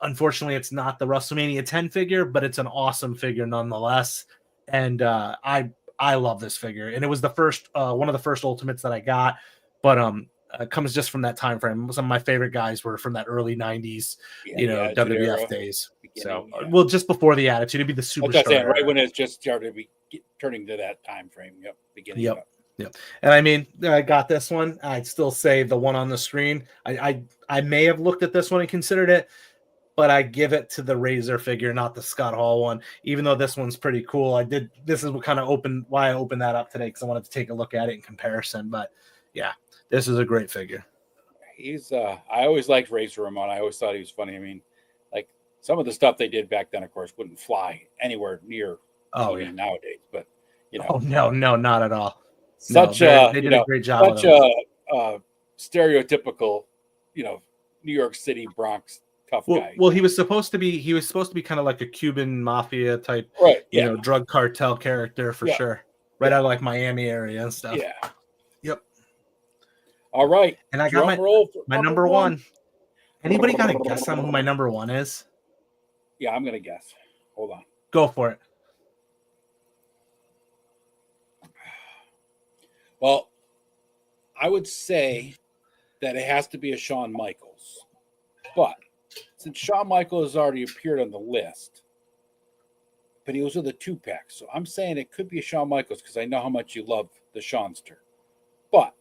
Unfortunately, it's not the WrestleMania 10 figure, but it's an awesome figure nonetheless. And I love this figure, and it was the first one of the first Ultimates that I got. But comes just from that time frame. Some of my favorite guys were from that early 90s, WWF days. So, well, just before the Attitude, it'd be the Superstar. Right when it's just started turning to that time frame. Yep. Beginning. Yep. And I mean, I got this one. I'd still say the one on the screen. I may have looked at this one and considered it, but I give it to the Razor figure, not the Scott Hall one. Even though this one's pretty cool, this is what kind of why I opened that up today, because I wanted to take a look at it in comparison. But yeah. This is a great figure. He's I always liked Razor Ramon. I always thought he was funny. I mean, like some of the stuff they did back then, of course, wouldn't fly anywhere near nowadays. But oh no, not at all. Such they did a great job. Such a stereotypical, New York City Bronx tough guy. Well, he was supposed to be kind of like a Cuban mafia type, right? Drug cartel character for sure. Right out of like Miami area and stuff. Yeah. Yep. All right. And I got my number 1. Anybody got a guess on who my number 1 is? Yeah, I'm going to guess. Hold on. Go for it. Well, I would say that it has to be a Shawn Michaels. But since Shawn Michaels has already appeared on the list, but he was with a 2-pack. So I'm saying it could be a Shawn Michaels because I know how much you love the Shawnster. But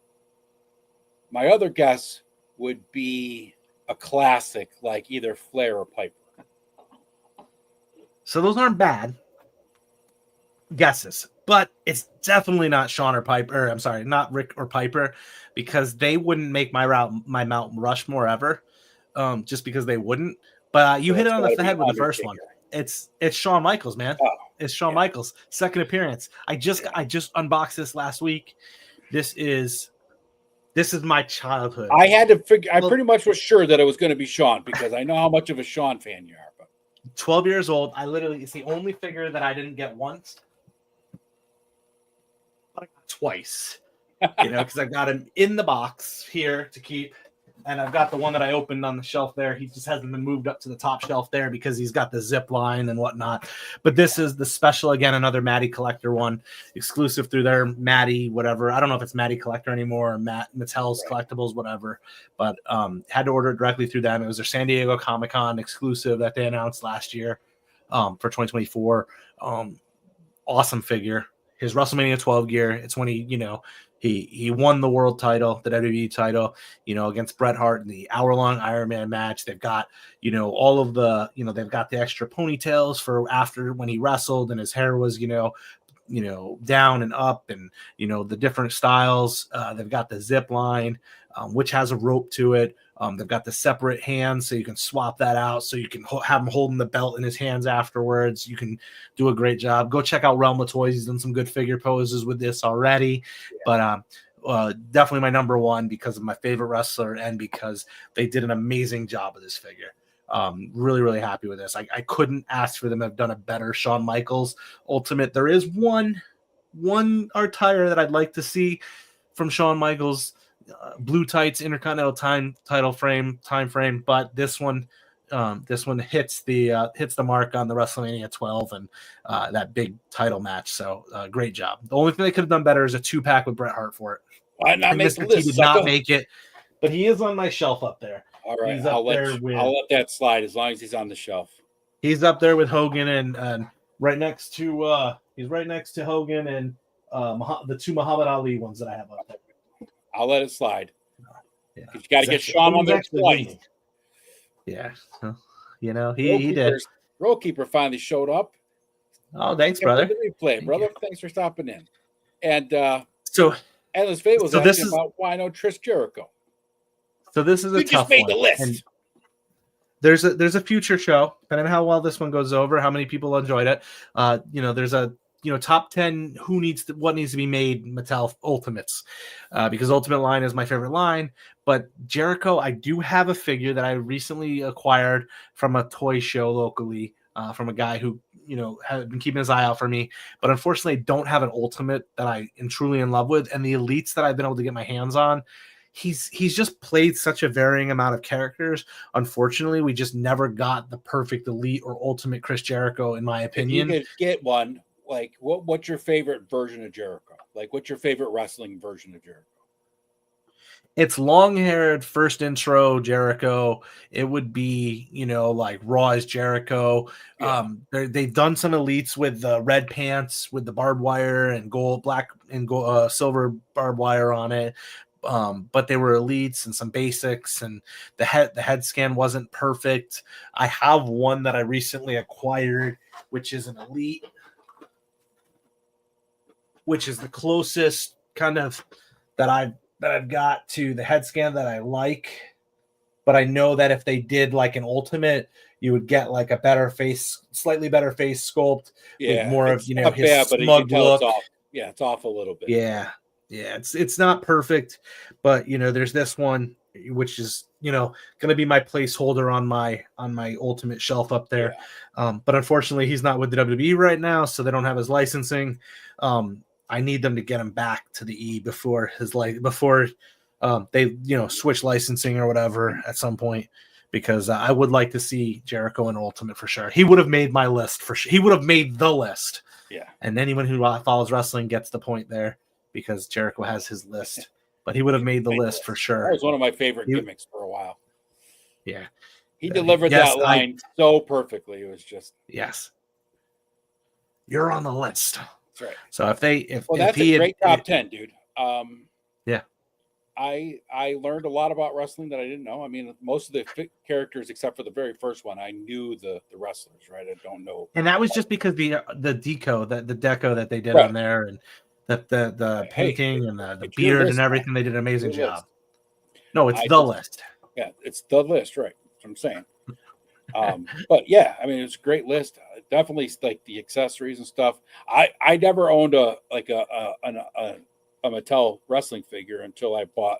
my other guess would be a classic like either Flair or Piper. So those aren't bad. guesses, but it's definitely not Sean or Piper. Or, I'm sorry, not Rick or Piper, because they wouldn't make my Mount Rushmore ever, just because they wouldn't. But you So hit it it's on gotta the be head with the first one. Undertaker. It's Shawn Michaels, man. Oh, It's Shawn yeah. Michaels' second appearance. I just unboxed this last week. This is my childhood. I had to figure. I Well- pretty much was sure that it was going to be Sean because I know how much of a Sean fan you are. But 12 years old. It's the only figure that I didn't get once, but I got twice. Because I've got him in the box here to keep, and I've got the one that I opened on the shelf there. He just hasn't been moved up to the top shelf there because he's got the zip line and whatnot. But this is the special, again, another Matty Collector one, exclusive through their Matty whatever. I don't know if it's Matty Collector anymore or Mattel's Collectibles, whatever. But had to order it directly through them. It was their San Diego Comic-Con exclusive that they announced last year for 2024. Awesome figure. His WrestleMania 12 gear. It's when he won the world title, the WWE title, against Bret Hart in the hour-long Iron Man match. They've got, all of the, they've got the extra ponytails for after when he wrestled and his hair was, down and up, and the different styles. They've got the zip line, which has a rope to it. They've got the separate hands, so you can swap that out. So you can have him holding the belt in his hands afterwards. You can do a great job. Go check out Realm of Toys. He's done some good figure poses with this already. Yeah. But definitely my number one because of my favorite wrestler and because they did an amazing job with this figure. Really, really happy with this. I couldn't ask for them to have done a better Shawn Michaels Ultimate. There is one attire that I'd like to see from Shawn Michaels. Blue tights, Intercontinental time frame, but this one hits the mark on the WrestleMania 12 and that big title match. So great job. The only thing they could have done better is a 2-pack with Bret Hart for it. why not make Mr. the T list? did not make it, but he is on my shelf up there. All right, He's I'll let that slide as long as he's on the shelf. He's up there with Hogan and right next to Hogan and the two Muhammad Ali ones that I have up there. I'll let it slide. Yeah. You got to get Sean on there twice. Yeah. He did. Roll Keeper finally showed up. Oh, thanks, brother. Replay, brother. Thanks for stopping in. And so Endless Fate was asking about why no Chris Jericho. So this is a tough one. You just made the list. And there's a future show, depending on how well this one goes over, how many people enjoyed it. There's a top 10 what needs to be made Mattel Ultimates, because Ultimate line is my favorite line. But Jericho, I do have a figure that I recently acquired from a toy show locally, from a guy who had been keeping his eye out for me. But unfortunately, I don't have an Ultimate that I am truly in love with, and the elites that I've been able to get my hands on. He's just played such a varying amount of characters. Unfortunately, we just never got the perfect elite or ultimate Chris Jericho, in my opinion. If you could get one, like what's your favorite version of Jericho? Like, what's your favorite wrestling version of Jericho? It's long-haired first intro Jericho. It would be, like Raw as Jericho. Yeah. They've done some elites with the red pants with the barbed wire and black and silver barbed wire on it. But they were elites and some basics, and the head scan wasn't perfect. I have one that I recently acquired, which is an elite, which is the closest kind of that I've got to the head scan that I like. But I know that if they did like an ultimate, you would get like a better face, slightly better face sculpt, with more of his bad, smug look. It's off a little bit. Yeah, it's not perfect, but there's this one which is going to be my placeholder on my ultimate shelf up there. Yeah. But unfortunately, he's not with the WWE right now, so they don't have his licensing. I need them to get him back to the E before they switch licensing or whatever at some point, because I would like to see Jericho in Ultimate for sure. He would have made my list for sure. He would have made the list. Yeah. And anyone who follows wrestling gets the point there, because Jericho has his list. But he would have made the list for sure. That was one of my favorite gimmicks for a while. Yeah. He delivered that line so perfectly. It was just you're on the list. That's right. So that's a great top 10, dude. Yeah. I learned a lot about wrestling that I didn't know. I mean, most of the characters, except for the very first one, I knew the wrestlers, right? I don't know. And that was just because the deco that they did Right. on there, and the Hey, painting and the it's your beard and list, everything. They did an amazing your job. list. No, it's I the just, list. yeah, it's the list, right? That's what I'm saying. But yeah, I mean, it's a great list. Definitely like the accessories and stuff. I never owned a Mattel wrestling figure until I bought.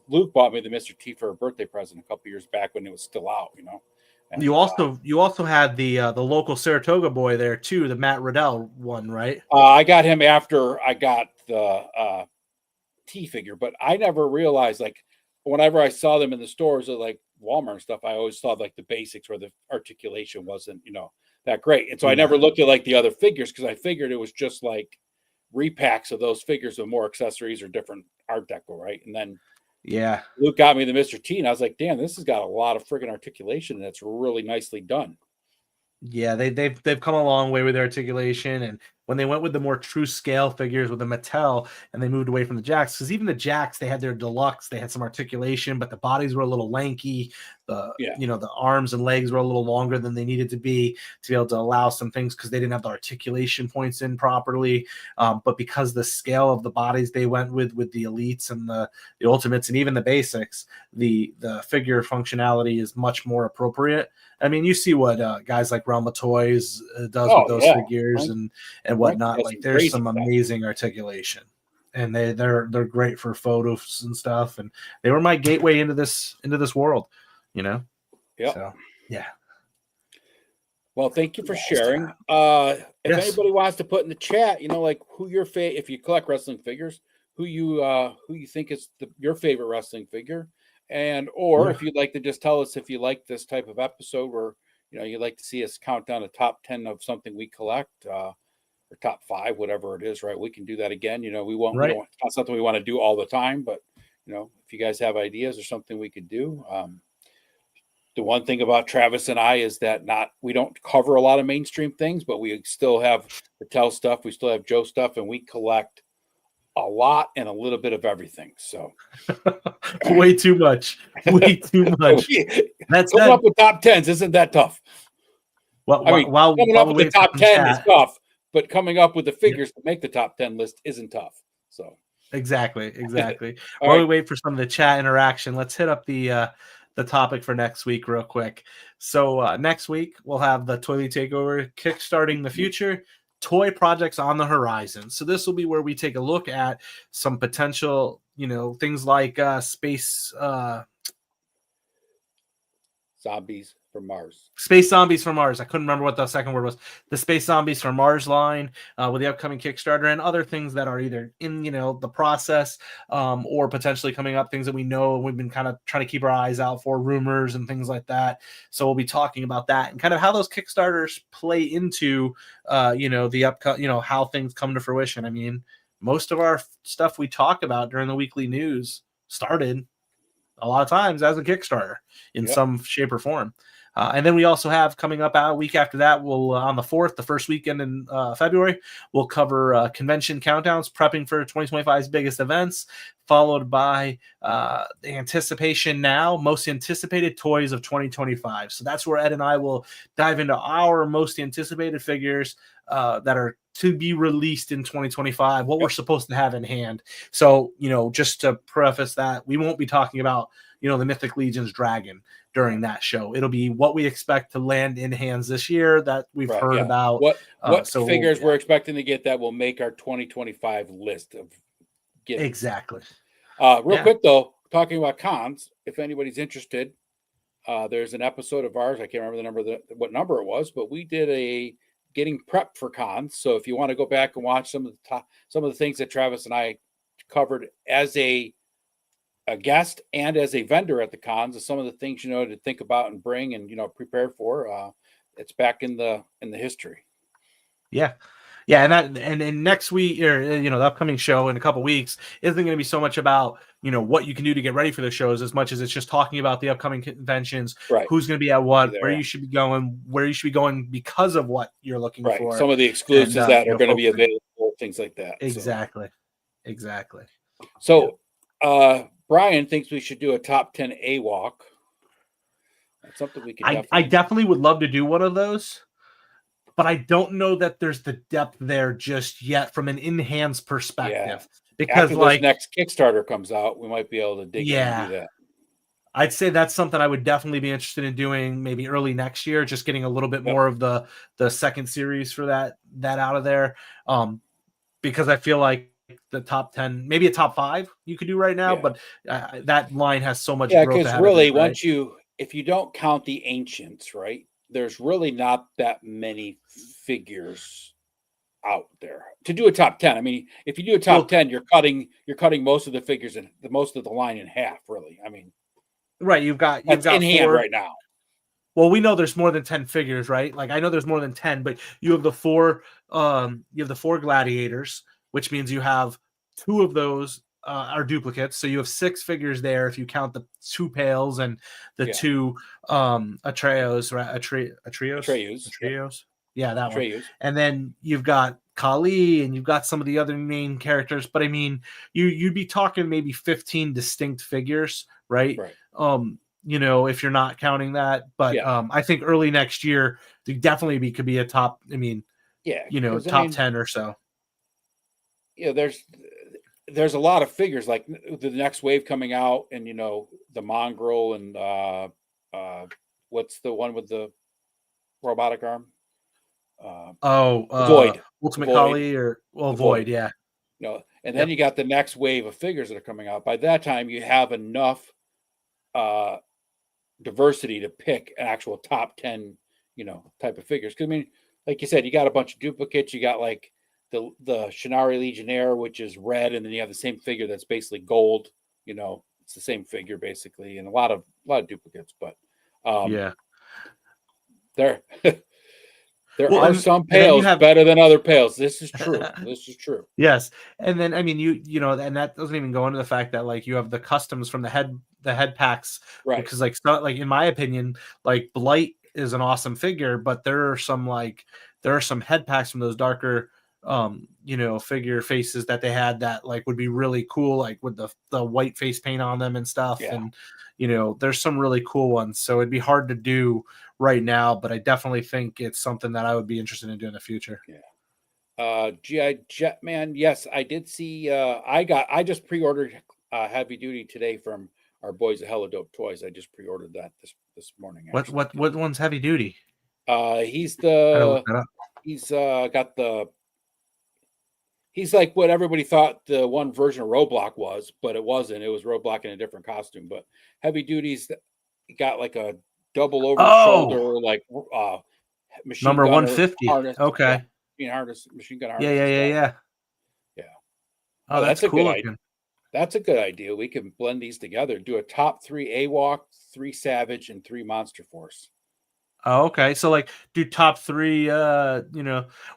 Luke bought me the Mr. T for a birthday present a couple years back when it was still out, you know. And, You also had the local Saratoga boy there too, the Matt Riddell one, right? I got him after I got the T figure, but I never realized, like, whenever I saw them in the stores at like Walmart and stuff, I always saw like the basics where the articulation wasn't, that great. And so I never looked at like the other figures because I figured it was just like repacks of those figures with more accessories or different art deco, right? And then Yeah. Luke got me the Mr. T, and I was like, damn, this has got a lot of friggin' articulation, and it's really nicely done. Yeah, they've come a long way with their articulation, and when they went with the more true scale figures with the Mattel, and they moved away from the Jacks, because even the Jacks, they had their deluxe, they had some articulation, but the bodies were a little lanky. The arms and legs were a little longer than they needed to be able to allow some things because they didn't have the articulation points in properly. But because the scale of the bodies they went with the elites and the ultimates and even the basics, the figure functionality is much more appropriate. I mean, you see what guys like Realm of Toys does with those figures and whatnot. Like, there's some amazing articulation, and they're great for photos and stuff. And they were my gateway into this world, Yeah. So, yeah. Well, thank you for sharing. If anybody wants to put in the chat, like who your if you collect wrestling figures, who you think is your favorite wrestling figure. And if you'd like to just tell us if you like this type of episode where you'd like to see us count down a top 10 of something we collect, or top 5, whatever it is, right? We can do that again. We won't. Right. It's not something we want to do all the time, but if you guys have ideas or something we could do. The one thing about Travis and I is that we don't cover a lot of mainstream things, but we still have Mattel stuff, we still have Joe stuff, and we collect a lot and a little bit of everything. So way too much. That's coming up with top 10s isn't that tough. Well, coming up with the top 10 is tough, but coming up with the figures to make the top 10 list isn't tough. So exactly. While we wait for some of the chat interaction, let's hit up the topic for next week real quick. So next week we'll have the ToyLeet Takeover, kickstarting the future. Toy projects on the horizon. So this will be where we take a look at some potential, things like space zombies from Mars. Space Zombies from Mars. I couldn't remember what the second word was. The Space Zombies from Mars line with the upcoming Kickstarter and other things that are either in, the process or potentially coming up, things that we know we've been kind of trying to keep our eyes out for, rumors and things like that. So we'll be talking about that and kind of how those Kickstarters play into, the upcoming, how things come to fruition. I mean, most of our stuff we talk about during the weekly news started a lot of times as a Kickstarter in some shape or form. And then we also have coming up a week after that, we'll on the 4th, the first weekend in February, we'll cover convention countdowns, prepping for 2025's biggest events, followed by the anticipation now, most anticipated toys of 2025. So that's where Ed and I will dive into our most anticipated figures that are to be released in 2025, what we're supposed to have in hand. So, just to preface that, we won't be talking about, the Mythic Legion's Dragon during that show. It'll be what we expect to land in hands this year that we've heard about. What figures we're expecting to get that will make our 2025 list of getting. Exactly. Real quick, though, talking about cons, if anybody's interested, there's an episode of ours. I can't remember what number it was, but we did a getting prepped for cons. So if you want to go back and watch some of the things that Travis and I covered as a guest and as a vendor at the cons, some of the things to think about and bring and prepare for, it's back in the history. And next week, or the upcoming show in a couple weeks isn't going to be so much about what you can do to get ready for the shows as much as it's just talking about the upcoming conventions, who's going to be at what, where you should be going because of what you're looking for, some of the exclusives that are going to be available, things like that. Exactly. So Brian thinks we should do a top 10 A walk. That's something we could I definitely would love to do one of those, but I don't know that there's the depth there just yet from an in-hands perspective. Because after this next Kickstarter comes out, we might be able to dig in and do that. I'd say that's something I would definitely be interested in doing maybe early next year, just getting a little bit more of the second series for that out of there. Because I feel like the top 10, maybe a top 5 you could do right now, but that line has so much growth. Because really, once if you don't count the ancients, right, there's really not that many figures out there to do a top 10. I mean, if you do a top 10, you're cutting most of the figures and most of the line in half, really. I mean, right, you've got in hand right now. Well, we know there's more than 10 figures, right? Like I know there's more than 10, but you have the 4 gladiators, which means you have 2 of those are duplicates. So you have 6 figures there if you count the 2 pails and the 2 Atreus, right? Atreus. Yeah, that one. And then you've got Kali and you've got some of the other main characters, but I mean, you'd be talking maybe 15 distinct figures, right? You know, if you're not counting that, but I think early next year there definitely could be a top. I mean, top 10 or so. Yeah, there's a lot of figures like the next wave coming out, and the mongrel and what's the one with the robotic arm? Void, Ultimate Kali or Void, yeah. And then you got the next wave of figures that are coming out. By that time, you have enough diversity to pick an actual top 10, type of figures. Because I mean, like you said, you got a bunch of duplicates. You got like the Shinari Legionnaire, which is red, and then you have the same figure that's basically gold. It's the same figure basically, and a lot of duplicates. But there are some pails better than other pails. This is true. This is true. Yes, and then I mean, and that doesn't even go into the fact that like you have the customs from the head packs, right? Because like it's not like, in my opinion, like Blight is an awesome figure, but there are some head packs from those darker figure faces that they had that like would be really cool, like with the white face paint on them and stuff. And there's some really cool ones, so it'd be hard to do right now, but I definitely think it's something that I would be interested in doing in the future. GI Jetman, yes, I did see. I just pre-ordered Heavy Duty today from our boys at Hella Dope Toys. I just pre-ordered that this morning. What one's Heavy Duty? He's like what everybody thought the one version of Roadblock was, but it wasn't. It was Roadblock in a different costume. But Heavy Duty's got like a double over shoulder, like machine number gun 150. Harness, okay. Machine gun harness. Yeah. Oh, that's a cool. Good idea. That's a good idea. We can blend these together. Do a top 3 AWOC, 3 Savage, and 3 Monster Force. Oh, okay. So like do top 3,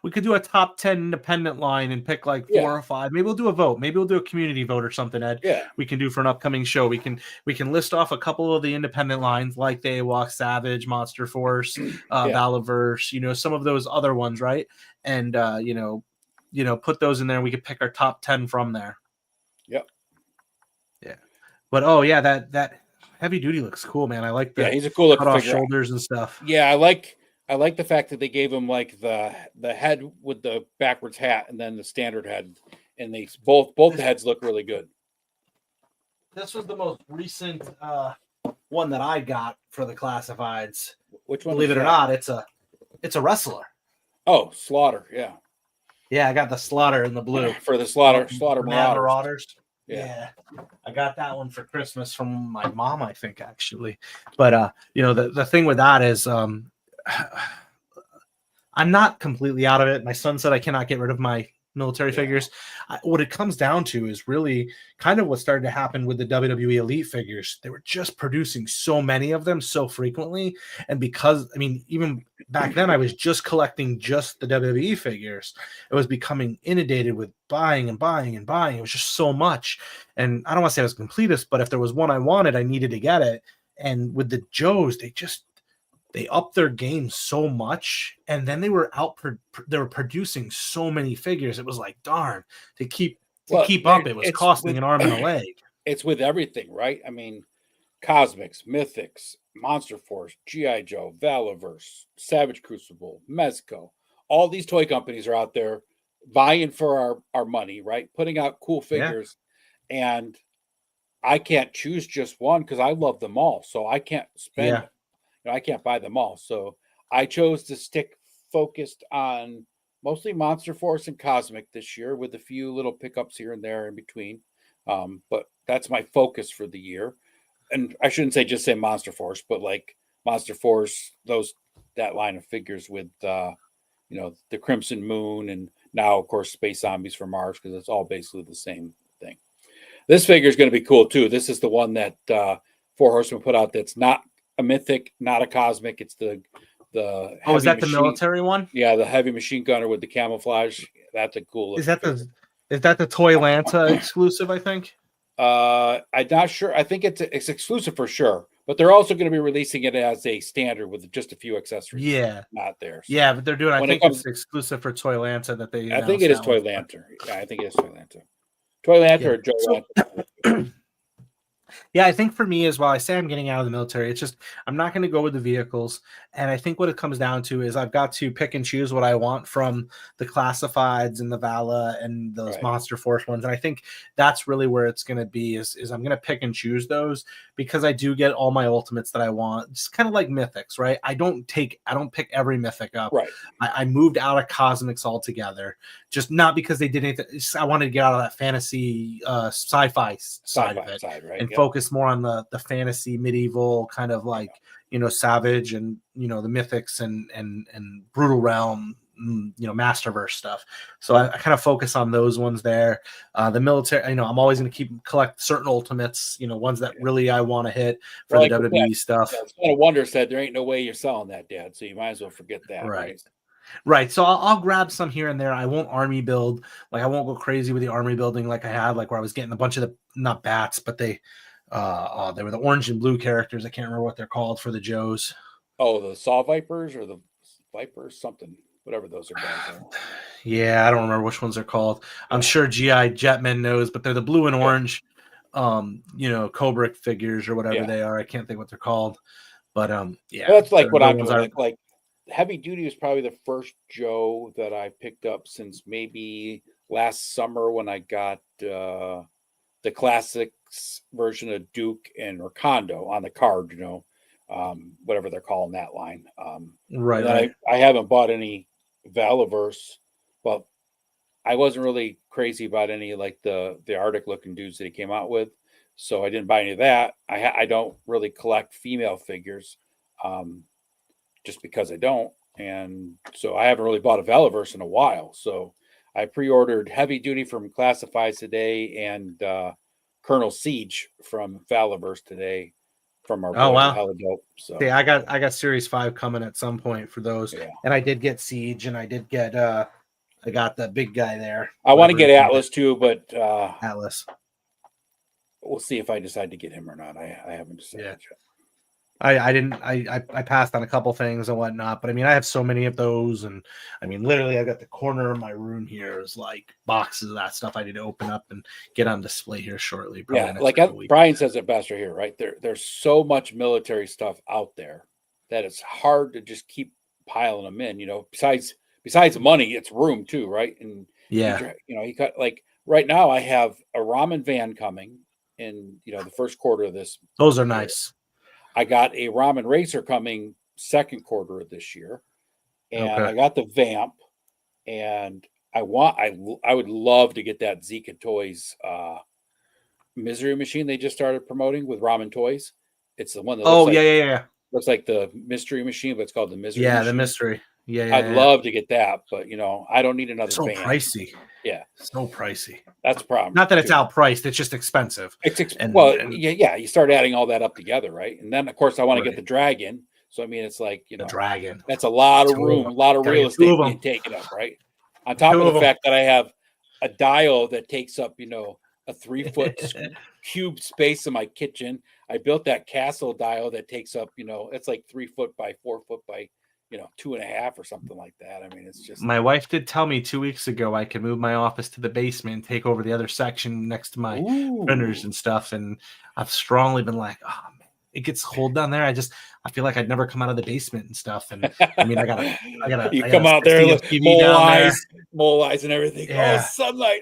we could do a top 10 independent line and pick like 4 or 5. Maybe we'll do a vote. Maybe we'll do a community vote or something, Ed. We can do for an upcoming show. We can list off a couple of the independent lines like the AWOC, Savage, Monster Force, Valaverse, some of those other ones, right? And put those in there and we could pick our top 10 from there. Yep. Yeah. But that Heavy Duty looks cool, man. I like he's a cool looking cut off shoulders and stuff. Yeah, I like the fact that they gave him like the head with the backwards hat and then the standard head, and they both the heads look really good. This was the most recent one that I got for the classifieds. Which one? Believe it or not, it's a wrestler. Oh, Slaughter, yeah. Yeah, I got the Slaughter in the blue for the Slaughter Marauders. Yeah, I got that one for Christmas from my mom, I think, actually. But the thing with that is I'm not completely out of it. My son said I cannot get rid of my military figures. What it comes down to is really kind of what started to happen with the WWE Elite figures. They were just producing so many of them so frequently, and because even back then I was just collecting just the WWE figures, it was becoming inundated with buying. It was just so much, and I don't want to say I was completist, but if there was one I wanted, I needed to get it. And with the Joes, they upped their game so much, and then they were producing so many figures. It was like, darn, to keep up, it was costing an arm and a leg. it's with everything, right? I mean, Cosmics, Mythics, Monster Force, GI Joe, Valaverse, Savage Crucible, Mezco. All these toy companies are out there vying for our money, right? Putting out cool Yeah. figures, and I can't choose just one because I love them all. So I can't spend, I can't buy them all. So I chose to stick focused on mostly Monster Force and Cosmic this year, with a few little pickups here and there in between. But that's my focus for the year. And I shouldn't say Monster Force, but like Monster Force, that line of figures with the Crimson Moon, and now of course Space Zombies from Mars, because it's all basically the same thing. This figure is going to be cool too. This is the one that Four Horsemen put out. That's not a mythic, not a cosmic. It's the is that the military one? Yeah, the heavy machine gunner with the camouflage. That's a cool. Is that the ToyLeet exclusive? I think. I'm not sure. I think it's exclusive for sure, but they're also going to be releasing it as a standard with just a few accessories. Yeah, not there. So yeah, but they're doing. I think it's exclusive for ToyLeet that they. I think it is ToyLeet. Yeah, I think it is ToyLeet. ToyLeet or Joe. Yeah, I think for me as well, I say I'm getting out of the military. It's just I'm not going to go with the vehicles. And I think what it comes down to is I've got to pick and choose what I want from the classifieds and the Vala and those Monster Force ones. And I think that's really where it's going to be is I'm going to pick and choose those, because I do get all my ultimates that I want. It's kind of like mythics, right? I don't pick every mythic up. Right. I moved out of cosmics altogether, just not because they did anything. I wanted to get out of that fantasy sci-fi side of it, right? And focus more on the fantasy medieval kind of like, Savage and, the mythics and brutal realm, Masterverse stuff. So I kind of focus on those ones there. The military, I'm always going to collect certain ultimates, ones that really I want to hit for the WWE stuff. Yeah, Son of Wonder said there ain't no way you're selling that, Dad. So you might as well forget that. Right. So I'll grab some here and there. I won't army build. Like I won't go crazy with the army building like I had, like where I was getting a bunch of the, not bats, but they were the orange and blue characters. I can't remember what they're called for the Joes. Oh, the Saw Vipers or the Vipers, something, whatever those are guys are. Yeah, I don't remember which ones they're called. I'm sure GI Jetman knows, but they're the blue and orange, Cobra figures or whatever they are. I can't think what they're called, but that's like what I'm doing. Like Heavy Duty was probably the first Joe that I picked up since maybe last summer when I got the classics version of Duke and Rakondo on the card, whatever they're calling that line. Right. I haven't bought any Valaverse, but I wasn't really crazy about any like the Arctic looking dudes that he came out with, so I didn't buy any of that. I don't really collect female figures, just because I don't, and so I haven't really bought a Valaverse in a while. So I pre-ordered Heavy Duty from Classifieds today and Colonel Siege from Valaverse today from our Hella Dope. So yeah, I got Series 5 coming at some point for those. Yeah. And I did get Siege, and I did get I got the big guy there. I want to get Atlas too, but Atlas. We'll see if I decide to get him or not. I haven't decided yet. I passed on a couple things and whatnot, but I mean, I have so many of those, and I mean, literally, I got the corner of my room here is like boxes of that stuff I need to open up and get on display here shortly. Like Brian says it best right here, right? There's so much military stuff out there that it's hard to just keep piling them in. Besides money, it's room too, right? And he got like right now, I have a ramen van coming in, the first quarter of this. Those are nice. I got a ramen racer coming second quarter of this year, and I got the Vamp, and I would love to get that Zika Toys Misery Machine they just started promoting with Ramen Toys. It's the one that looks like the Mystery Machine, but it's called the Misery Machine. The Mystery. I'd love to get that, but I don't need another van. Pricey. Yeah, so pricey. That's a problem. Not that it's outpriced; it's just expensive. You start adding all that up together, right? And then, of course, I want to get the Dragon. So I mean, it's like the Dragon. That's a lot of room, a lot of real estate being taken up, right? On top of the fact that I have a dial that takes up, a 3-foot cube space in my kitchen. I built that castle dial that takes up, it's like 3 foot by 4 foot by 2.5 or something like that. I mean, it's just My wife did tell me 2 weeks ago I could move my office to the basement and take over the other section next to my printers and stuff. And I've strongly been like, oh man, it gets cold down there. I feel like I'd never come out of the basement and stuff. And I mean, I got you come out there, look, TV down there. mole eyes and everything. Yeah. Oh, sunlight.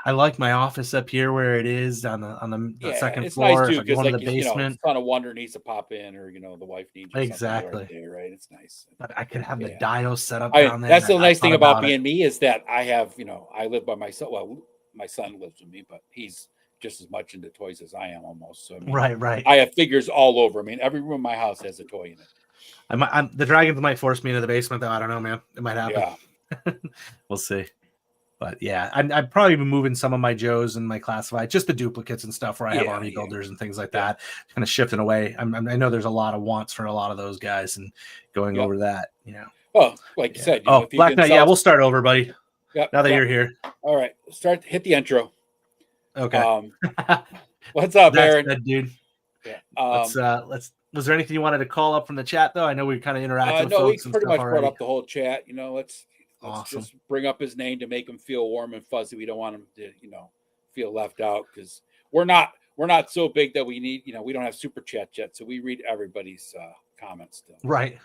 I like my office up here where it is on the second it's floor. nice too, if I go because into the basement, son of wonder needs to pop in, or the wife needs you exactly right there, right? It's nice. But I could have the dial set up down there. That's the nice thing about being me, is that I have, I live by myself. Well, my son lives with me, but he's just as much into toys as I am, almost. So I mean, right. I have figures all over. I mean, every room in my house has a toy in it. The dragons might force me into the basement, though. I don't know, man. It might happen. Yeah. We'll see. But yeah, I'd probably be moving some of my Joes and my classified, just the duplicates and stuff where I have army builders and things like that, kind of shifting away. I know there's a lot of wants for a lot of those guys, and going over that, Well, like you said. Black Knight. Yeah, we'll start over, buddy. Yep. Now that you're here. All right, hit the intro. Okay. What's up, Aaron? Good, dude. Yeah. Was there anything you wanted to call up from the chat though? I know we kind of interacted with folks. We pretty much already brought up the whole chat. Let's awesome. just bring up his name to make him feel warm and fuzzy. We don't want him to, feel left out, because we're not so big that we need, we don't have super chat yet, so we read everybody's comments still. Right.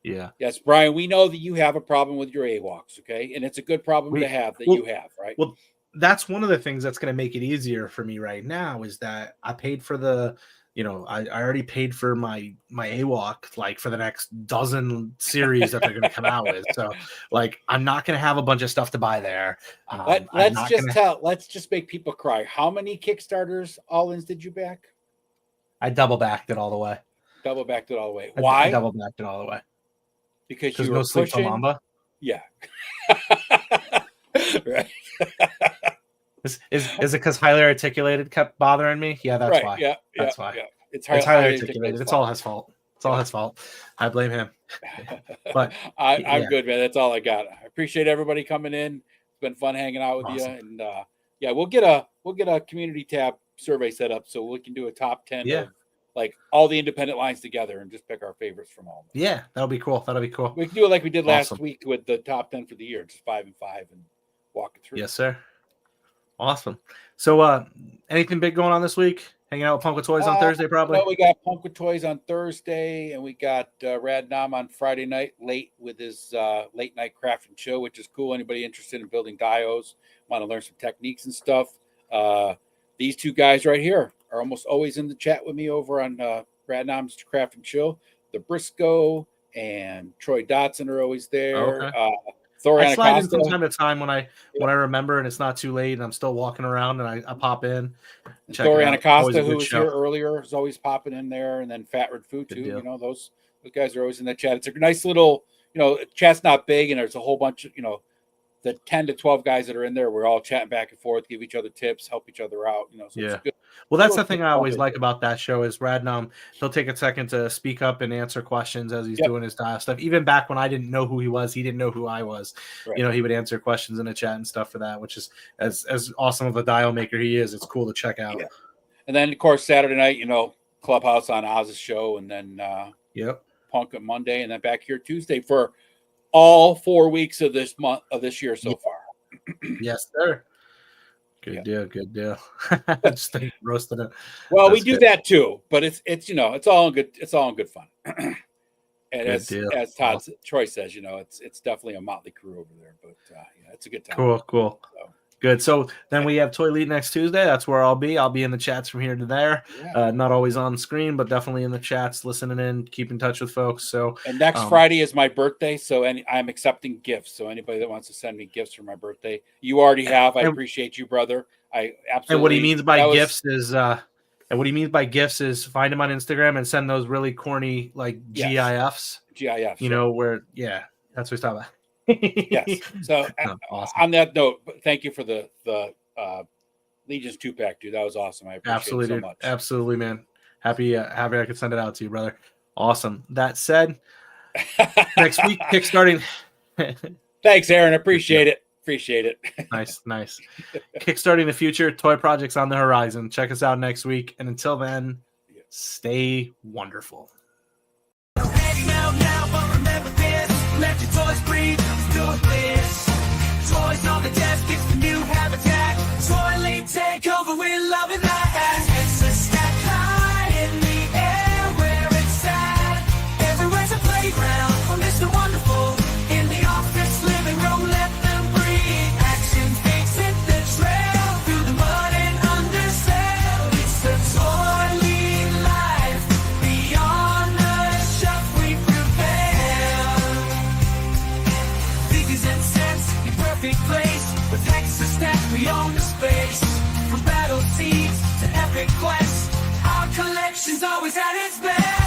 Yeah. Yes, Brian, we know that you have a problem with your AWOCs, okay? And it's a good problem to have you have, right? Well, that's one of the things that's going to make it easier for me right now, is that I paid for the, I already paid for my AWOC, like for the next dozen series that they're going to come out with. So like, I'm not going to have a bunch of stuff to buy there. Let's just make people cry. How many Kickstarters all-ins did you back? I double backed it all the way. Why? I double backed it all the way. Because you were no sleep for Mamba. Yeah. Right. Is it because highly articulated kept bothering me? Yeah, that's why. Yeah, that's why. Yeah. It's highly articulated. It's all his fault. I blame him. But I'm good, man. That's all I got. I appreciate everybody coming in. It's been fun hanging out with you. And we'll get a community tab survey set up so we can do a top 10 of like all the independent lines together and just pick our favorites from all of them. Yeah, that'll be cool. We can do it like we did last week with the top 10 for the year, just 5 and 5, and walk it through. Yes, sir. Awesome. So anything big going on this week? Hanging out with Punk with Toys on Thursday, probably? We got Punk with Toys on Thursday, and we got Rad Nam on Friday night late with his late night crafting show, which is cool. Anybody interested in building dios, want to learn some techniques and stuff, these two guys right here are almost always in the chat with me over on Rad Nam's crafting show. The Briscoe and Troy Dotson are always there. Okay. I slide in from time to time when I remember and it's not too late and I'm still walking around and I pop in. Dorian Acosta, who was here earlier, is always popping in there, and then Fat Red Food too. Those guys are always in the chat. It's a nice little, chat's not big, and there's a whole bunch of, the 10 to 12 guys that are in there. We're all chatting back and forth, give each other tips, help each other out. So it's good. Well, that's the thing I always like about that show is Radnam. He'll take a second to speak up and answer questions as he's doing his dial stuff. Even back when I didn't know who he was, he didn't know who I was. Right. He would answer questions in the chat and stuff for that, which is as awesome of a dial maker he is. It's cool to check out. Yeah. And then of course Saturday night, Clubhouse on Oz's show, and then Punk on Monday, and then back here Tuesday for all 4 weeks of this year so far. Yes, sir. Good deal. Just roasting it. Well, we do that too, but it's all good. It's all in good fun. And as Todd Troy says, it's definitely a motley crew over there, but it's a good time. Cool. So. Good. So then we have ToyLeet next Tuesday. That's where I'll be. I'll be in the chats from here to there. Yeah. Not always on screen, but definitely in the chats, listening in, keep in touch with folks. So and next Friday is my birthday, so I'm accepting gifts. So anybody that wants to send me gifts for my birthday, you already have. I appreciate you, brother. I absolutely. And what he means by gifts is find him on Instagram and send those really corny GIFs. GIFs. Where that's what he's talking about. Yes. So awesome. On that note, thank you for the Legion's 2-pack, dude. That was awesome. I appreciate it so much. Absolutely, man. Happy I could send it out to you, brother. Awesome. That said, next week kickstarting. Thanks, Aaron. Appreciate it. Nice. Kickstarting the future. Toy projects on the horizon. Check us out next week. And until then, stay wonderful. Hang out now, but remember this. Let your toys breathe, let's do this. Toys on the desk, it's the new habitat. ToyLeet Takeover, we're loving that. It's a step high in the air where it's at. Everywhere's a playground for Mr. Wonderful. In the office, living room, let them breathe. Action fix hit the trail through the mud and undersell. It's the ToyLeet life beyond the shelf we prepare. Figures and cents in perfect place with hexes stacked beyond the space. From battle scenes to epic quests, our collection's always at its best.